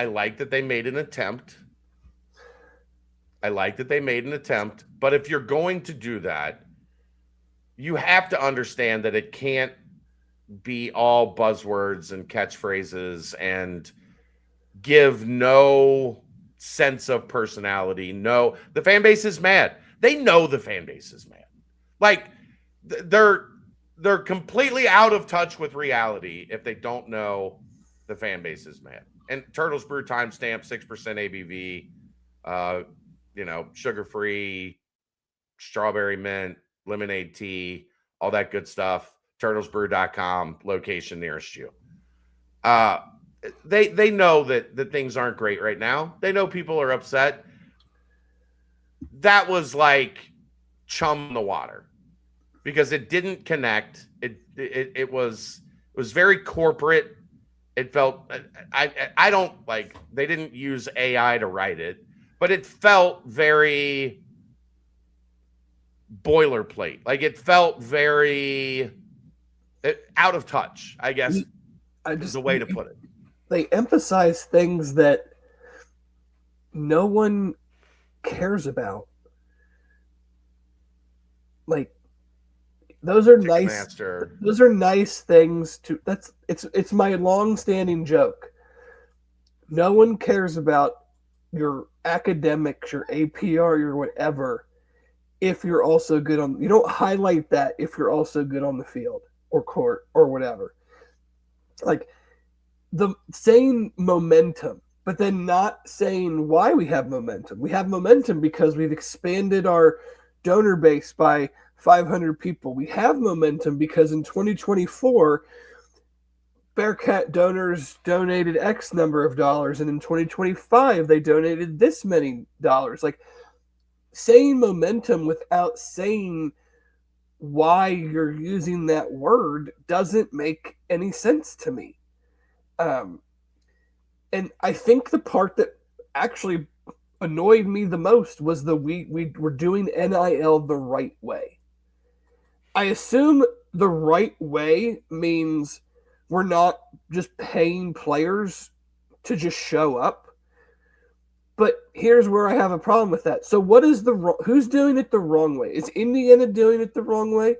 like that they made an attempt. But if you're going to do that, you have to understand that it can't be all buzzwords and catchphrases and give no sense of personality. No, the fan base is mad. They know the fan base is mad. Like they're completely out of touch with reality if they don't know the fan base is mad. And Turtles Brew timestamp, 6% ABV, sugar-free, strawberry mint, lemonade tea, all that good stuff. Turtlesbrew.com, location nearest you. they know that things aren't great right now. They know people are upset. That was like chum in the water because it didn't connect. It was very corporate. It felt I don't like they didn't use AI to write it, but it felt very boilerplate. Like it felt very out of touch, I guess is the way to put it. They emphasize things that no one cares about. Like those are nice. Master. Those are nice things to. It's my long-standing joke. No one cares about your academics, your APR, your whatever. If you're also good on, you don't highlight that if you're also good on the field or court or whatever. Like the saying momentum, but then not saying why we have momentum. We have momentum because we've expanded our donor base by 500 people. We have momentum because in 2024, Bearcat donors donated X number of dollars, and in 2025, they donated this many dollars. Like saying momentum without saying why you're using that word doesn't make any sense to me. And I think the part that actually annoyed me the most was we were doing NIL the right way. I assume the right way means we're not just paying players to just show up. But here's where I have a problem with that. So who's doing it the wrong way? Is Indiana doing it the wrong way?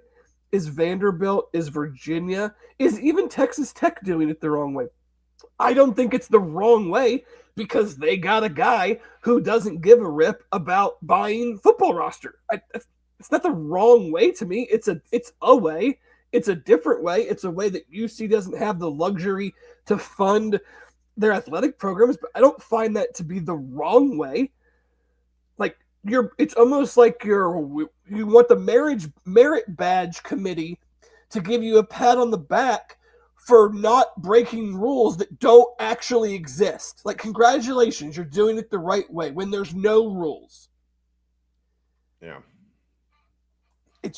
Is Vanderbilt? Is Virginia? Is even Texas Tech doing it the wrong way? I don't think it's the wrong way because they got a guy who doesn't give a rip about buying football roster. It's not the wrong way to me. It's a way. It's a different way. It's a way that UC doesn't have the luxury to fund their athletic programs, but I don't find that to be the wrong way. Like it's almost like you want the merit badge committee to give you a pat on the back for not breaking rules that don't actually exist. Like, congratulations, you're doing it the right way when there's no rules. Yeah. And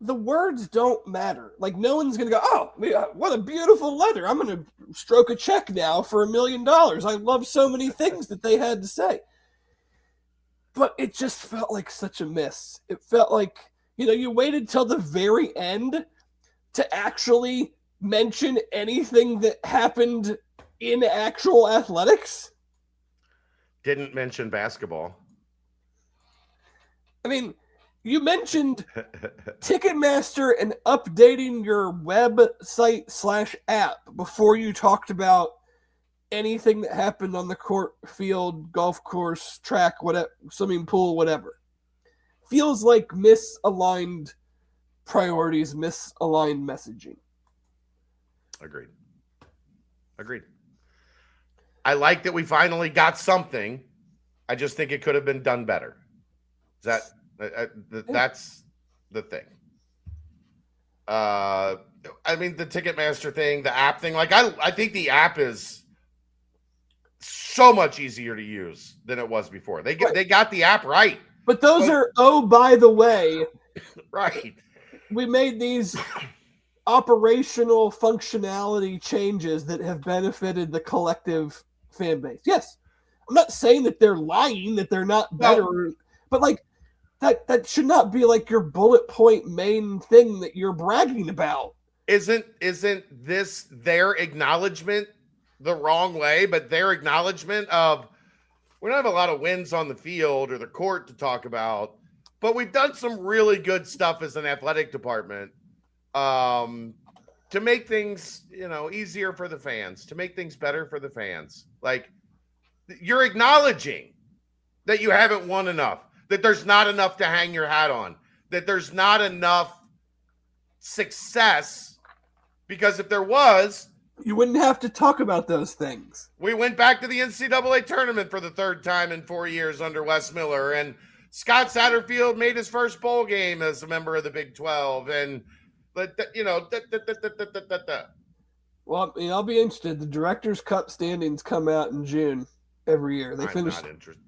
the words don't matter. Like, no one's going to go, oh, what a beautiful letter. I'm going to stroke a check now for $1 million. I love so many things that they had to say. But it just felt like such a miss. It felt like, you waited till the very end to actually mention anything that happened in actual athletics. Didn't mention basketball. I mean, you mentioned Ticketmaster and updating your website / app before you talked about anything that happened on the court, field, golf course, track, whatever, swimming pool, whatever. Feels like misaligned priorities, misaligned messaging. Agreed. I like that we finally got something. I just think it could have been done better. That's the thing. I mean, the Ticketmaster thing, the app thing, like I think the app is so much easier to use than it was before. They got the app right. But those are, by the way, right. We made these operational functionality changes that have benefited the collective fan base. Yes. I'm not saying that they're lying, that they're not better, but like that should not be like your bullet point main thing that you're bragging about. Isn't this their acknowledgement the wrong way, but their acknowledgement of we don't have a lot of wins on the field or the court to talk about, but we've done some really good stuff as an athletic department to make things, easier for the fans, to make things better for the fans. Like, you're acknowledging that you haven't won enough, that there's not enough to hang your hat on, that there's not enough success, because if there was, you wouldn't have to talk about those things. We went back to the NCAA tournament for the third time in 4 years under Wes Miller, and Scott Satterfield made his first bowl game as a member of the Big 12, and Well, I mean, I'll be interested. The Directors' Cup standings come out in June every year. They I'm finished. not interested.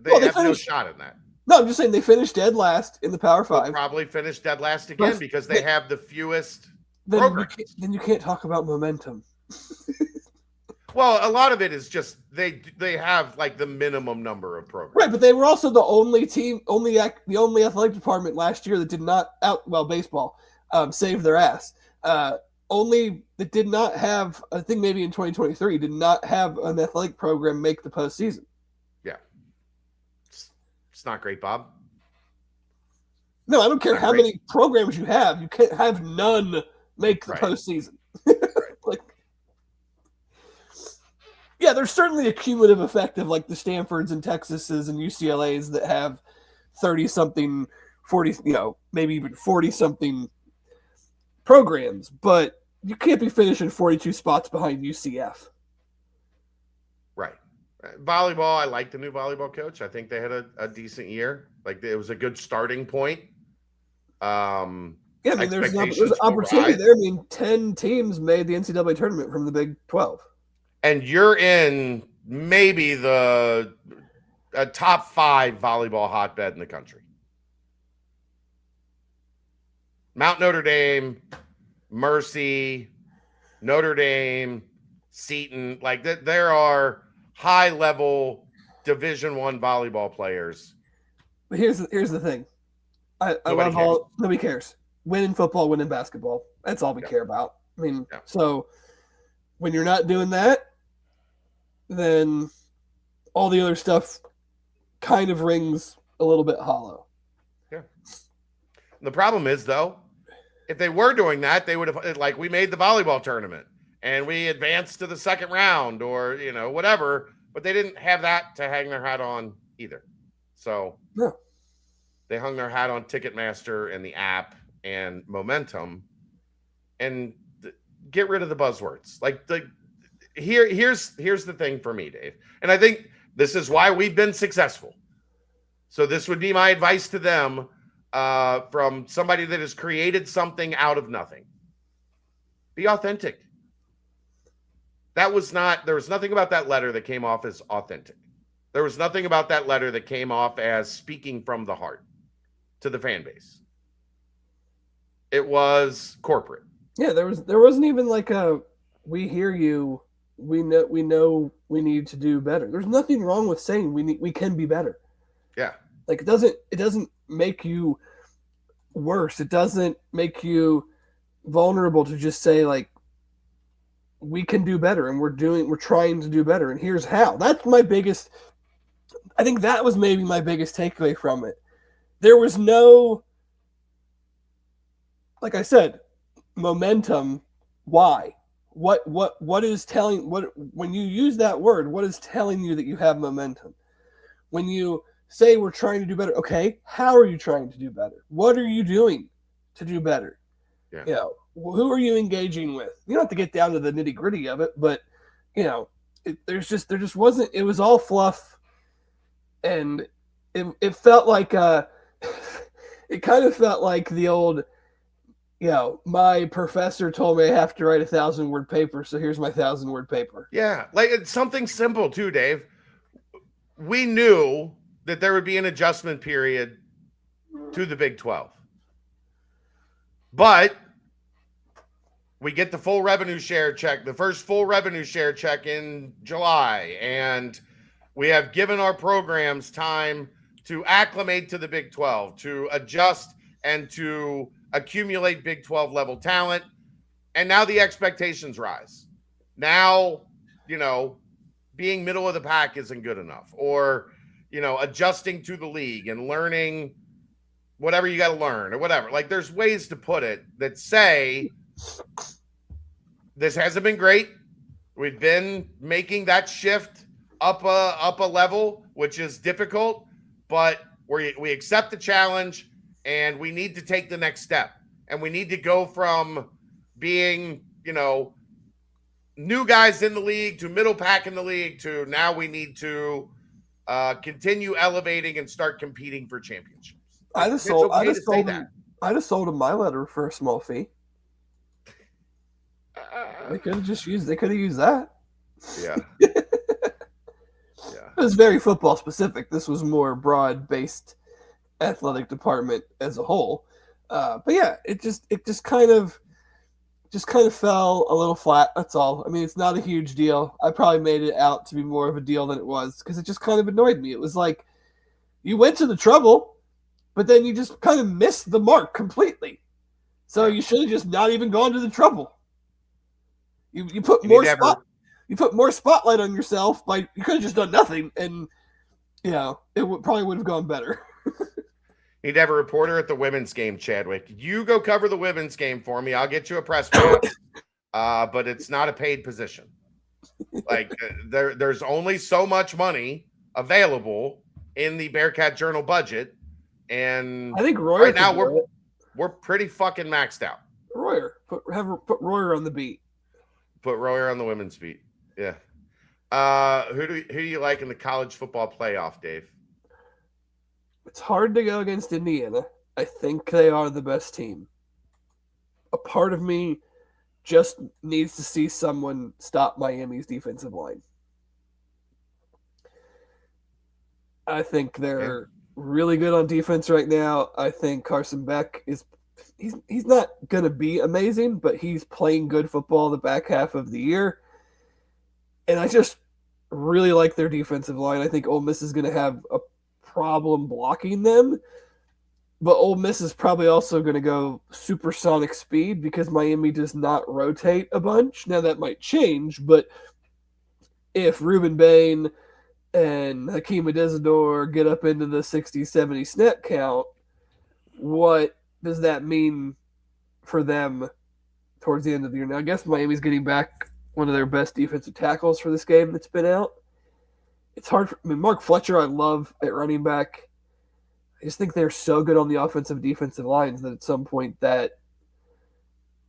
They have no shot in that. No, I'm just saying they finished dead last in the Power They'll Five. probably finish dead last again because they have the fewest programs. Then you can't talk about momentum. Well, a lot of it is just they have like the minimum number of programs. Right, but they were also the only team, the only athletic department last year that did not baseball save their ass. Only that did not have, I think maybe in 2023, did not have an athletic program make the postseason. Yeah. It's not great, Bob. No, I don't care how many programs you have. You can't have none make the postseason. Like, yeah, there's certainly a cumulative effect of like the Stanfords and Texases and UCLAs that have 30-something, 40, maybe even 40-something programs, but you can't be finishing 42 spots behind UCF. Right. Volleyball, I like the new volleyball coach. I think they had a decent year. Like, it was a good starting point. Yeah, I mean, there's an opportunity there. I mean, 10 teams made the NCAA tournament from the Big 12. And you're in maybe a top 5 volleyball hotbed in the country. Mount Notre Dame, Mercy, Notre Dame, Seton, like that. There are high-level Division I volleyball players. But here's the thing. I love all. Nobody cares. Win in football, win in basketball. That's all we care about. I mean, so when you're not doing that, then all the other stuff kind of rings a little bit hollow. Yeah. The problem is, though, if they were doing that, they would have, like, we made the volleyball tournament and we advanced to the second round or, whatever, but they didn't have that to hang their hat on either. So they hung their hat on Ticketmaster and the app and momentum and get rid of the buzzwords. Like, here's the thing for me, Dave. And I think this is why we've been successful. So this would be my advice to them from somebody that has created something out of nothing. Be authentic. There was nothing about that letter that came off as authentic. There was nothing about that letter that came off as speaking from the heart to the fan base. It was corporate. Yeah, there wasn't even like we hear you. We know we need to do better. There's nothing wrong with saying we can be better. Yeah. Like it doesn't make you worse. It doesn't make you vulnerable to just say like we can do better and we're trying to do better and here's how. That's my biggest. I think that was maybe my biggest takeaway from it. There was no, like I said, momentum. Why? What is telling when you use that word, what is telling you that you have momentum? When you say we're trying to do better, okay, how are you trying to do better? What are you doing to do better? Yeah. Who are you engaging with? You don't have to get down to the nitty-gritty of it, but there just wasn't, it was all fluff, and it felt like it kind of felt like the old my professor told me I have to write 1,000-word paper, so here's my 1,000-word paper. Yeah, like it's something simple too, Dave. We knew that there would be an adjustment period to the Big 12. But we get the full revenue share check, the first full revenue share check in July, and we have given our programs time to acclimate to the Big 12, to adjust and to accumulate Big 12 level talent. And now the expectations rise. Now, being middle of the pack isn't good enough, or, adjusting to the league and learning whatever you got to learn or whatever. Like, there's ways to put it that say this hasn't been great. We've been making that shift up a level, which is difficult, but we accept the challenge. And we need to take the next step. And we need to go from being, new guys in the league to middle pack in the league to now we need to continue elevating and start competing for championships. I just sold him my letter for a small fee. They could have used that. Yeah. It was very football specific. This was more broad based athletic department as a whole. But yeah, it just kind of fell a little flat. That's all. I mean, it's not a huge deal. I probably made it out to be more of a deal than it was because it just kind of annoyed me. It was like you went to the trouble, but then you just kind of missed the mark completely. So you should have just not even gone to the trouble. You put more you put more spotlight on yourself by you could have just done nothing, and probably would have gone better. Need to have a reporter at the women's game, Chadwick. You go cover the women's game for me. I'll get you a press pass, but it's not a paid position. Like there's only so much money available in the Bearcat Journal budget, and I think Royer right now we're pretty fucking maxed out. Royer, put Royer on the beat. Put Royer on the women's beat. Yeah. Who do you like in the college football playoff, Dave? It's hard to go against Indiana. I think they are the best team. A part of me just needs to see someone stop Miami's defensive line. I think they're really good on defense right now. I think Carson Beck he's not going to be amazing, but he's playing good football the back half of the year. And I just really like their defensive line. I think Ole Miss is going to have a problem blocking them, but Ole Miss is probably also going to go supersonic speed because Miami does not rotate a bunch. Now that might change, but if Ruben Bain and Hakeem Adezador get up into the 60, 70 snap count, what does that mean for them towards the end of the year? Now, I guess Miami's getting back one of their best defensive tackles for this game that's been out. It's hard. Mark Fletcher, I love at running back. I just think they're so good on the offensive defensive lines that at some point that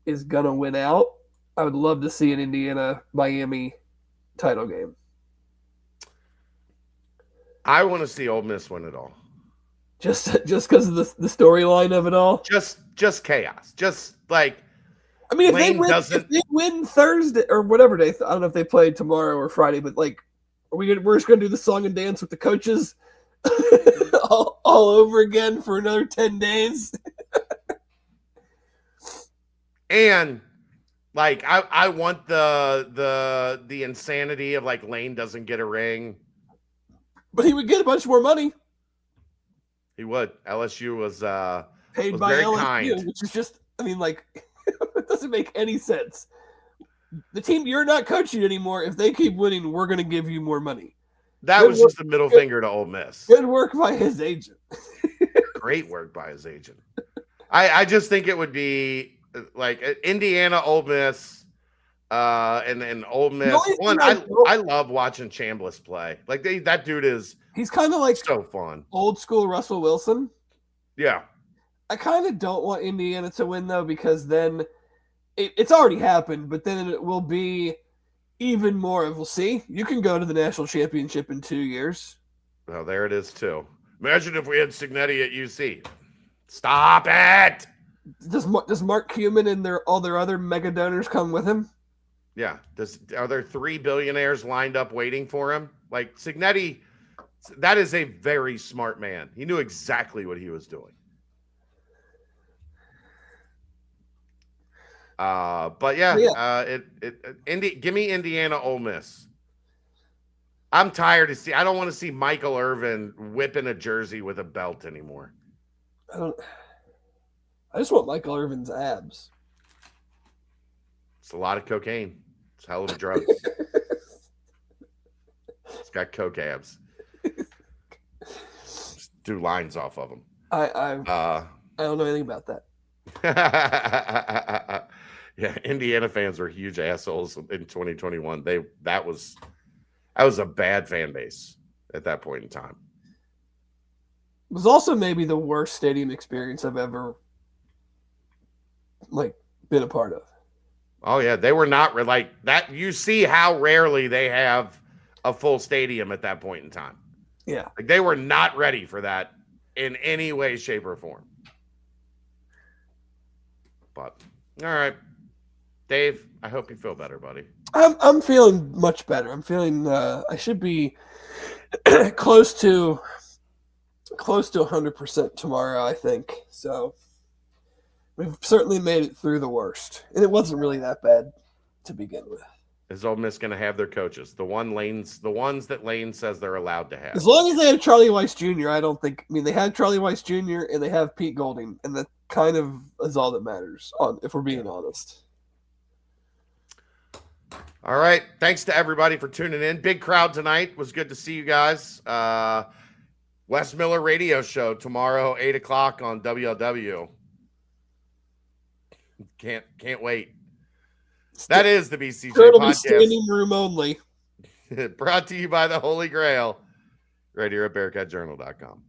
is going to win out. I would love to see an Indiana-Miami title game. I want to see Ole Miss win it all. Just because of the storyline of it all? Just chaos. Just like I mean, if they win Thursday or whatever day, I don't know if they play tomorrow or Friday, but like, we're just gonna do the song and dance with the coaches all over again for another 10 days. And like, I want the insanity of like Lane doesn't get a ring, but he would get a bunch more money. He would. LSU was paid by very LSU, kind. which is just, I mean, like, it doesn't make any sense. The team you're not coaching anymore, if they keep winning, we're going to give you more money. That was just a middle finger to Ole Miss. Good work by his agent. Great work by his agent. I just think it would be like Indiana, Ole Miss, and Ole Miss. I love watching Chambliss play. Like that dude he's kind of like so fun. Old school Russell Wilson. Yeah. I kind of don't want Indiana to win, though, because then it's already happened, but then it will be even more of, we'll see, you can go to the national championship in 2 years. Oh, there it is, too. Imagine if we had Cignetti at UC. Stop it! Does Mark Cuban and all their other mega donors come with him? Yeah. Are there 3 billionaires lined up waiting for him? Like, Cignetti, that is a very smart man. He knew exactly what he was doing. But yeah. Give me Indiana, Ole Miss. I'm tired of I don't want to see Michael Irvin whipping a jersey with a belt anymore. I just want Michael Irvin's abs. It's a lot of cocaine. It's a hell of a drug. It's got coke abs. Just do lines off of them. I don't know anything about that. Yeah, Indiana fans were huge assholes in 2021. That was a bad fan base at that point in time. It was also maybe the worst stadium experience I've ever been a part of. Oh yeah, they were not like that. You see how rarely they have a full stadium at that point in time. Yeah, like they were not ready for that in any way, shape, or form. But all right, Dave, I hope you feel better, buddy. I'm feeling much better. I'm feeling I should be close to 100% tomorrow, I think. So we've certainly made it through the worst, and it wasn't really that bad to begin with. Is Ole Miss going to have their coaches? The ones that Lane says they're allowed to have. As long as they had Charlie Weiss Jr., they had Charlie Weiss Jr. and they have Pete Golding, and that kind of is all that matters, if we're being honest. All right. Thanks to everybody for tuning in. Big crowd tonight. Was good to see you guys. Wes Miller Radio Show tomorrow, 8 o'clock on WLW. Can't wait. That is the BCJ Podcast. Standing room only. Brought to you by the Holy Grail, right here at BearcatJournal.com.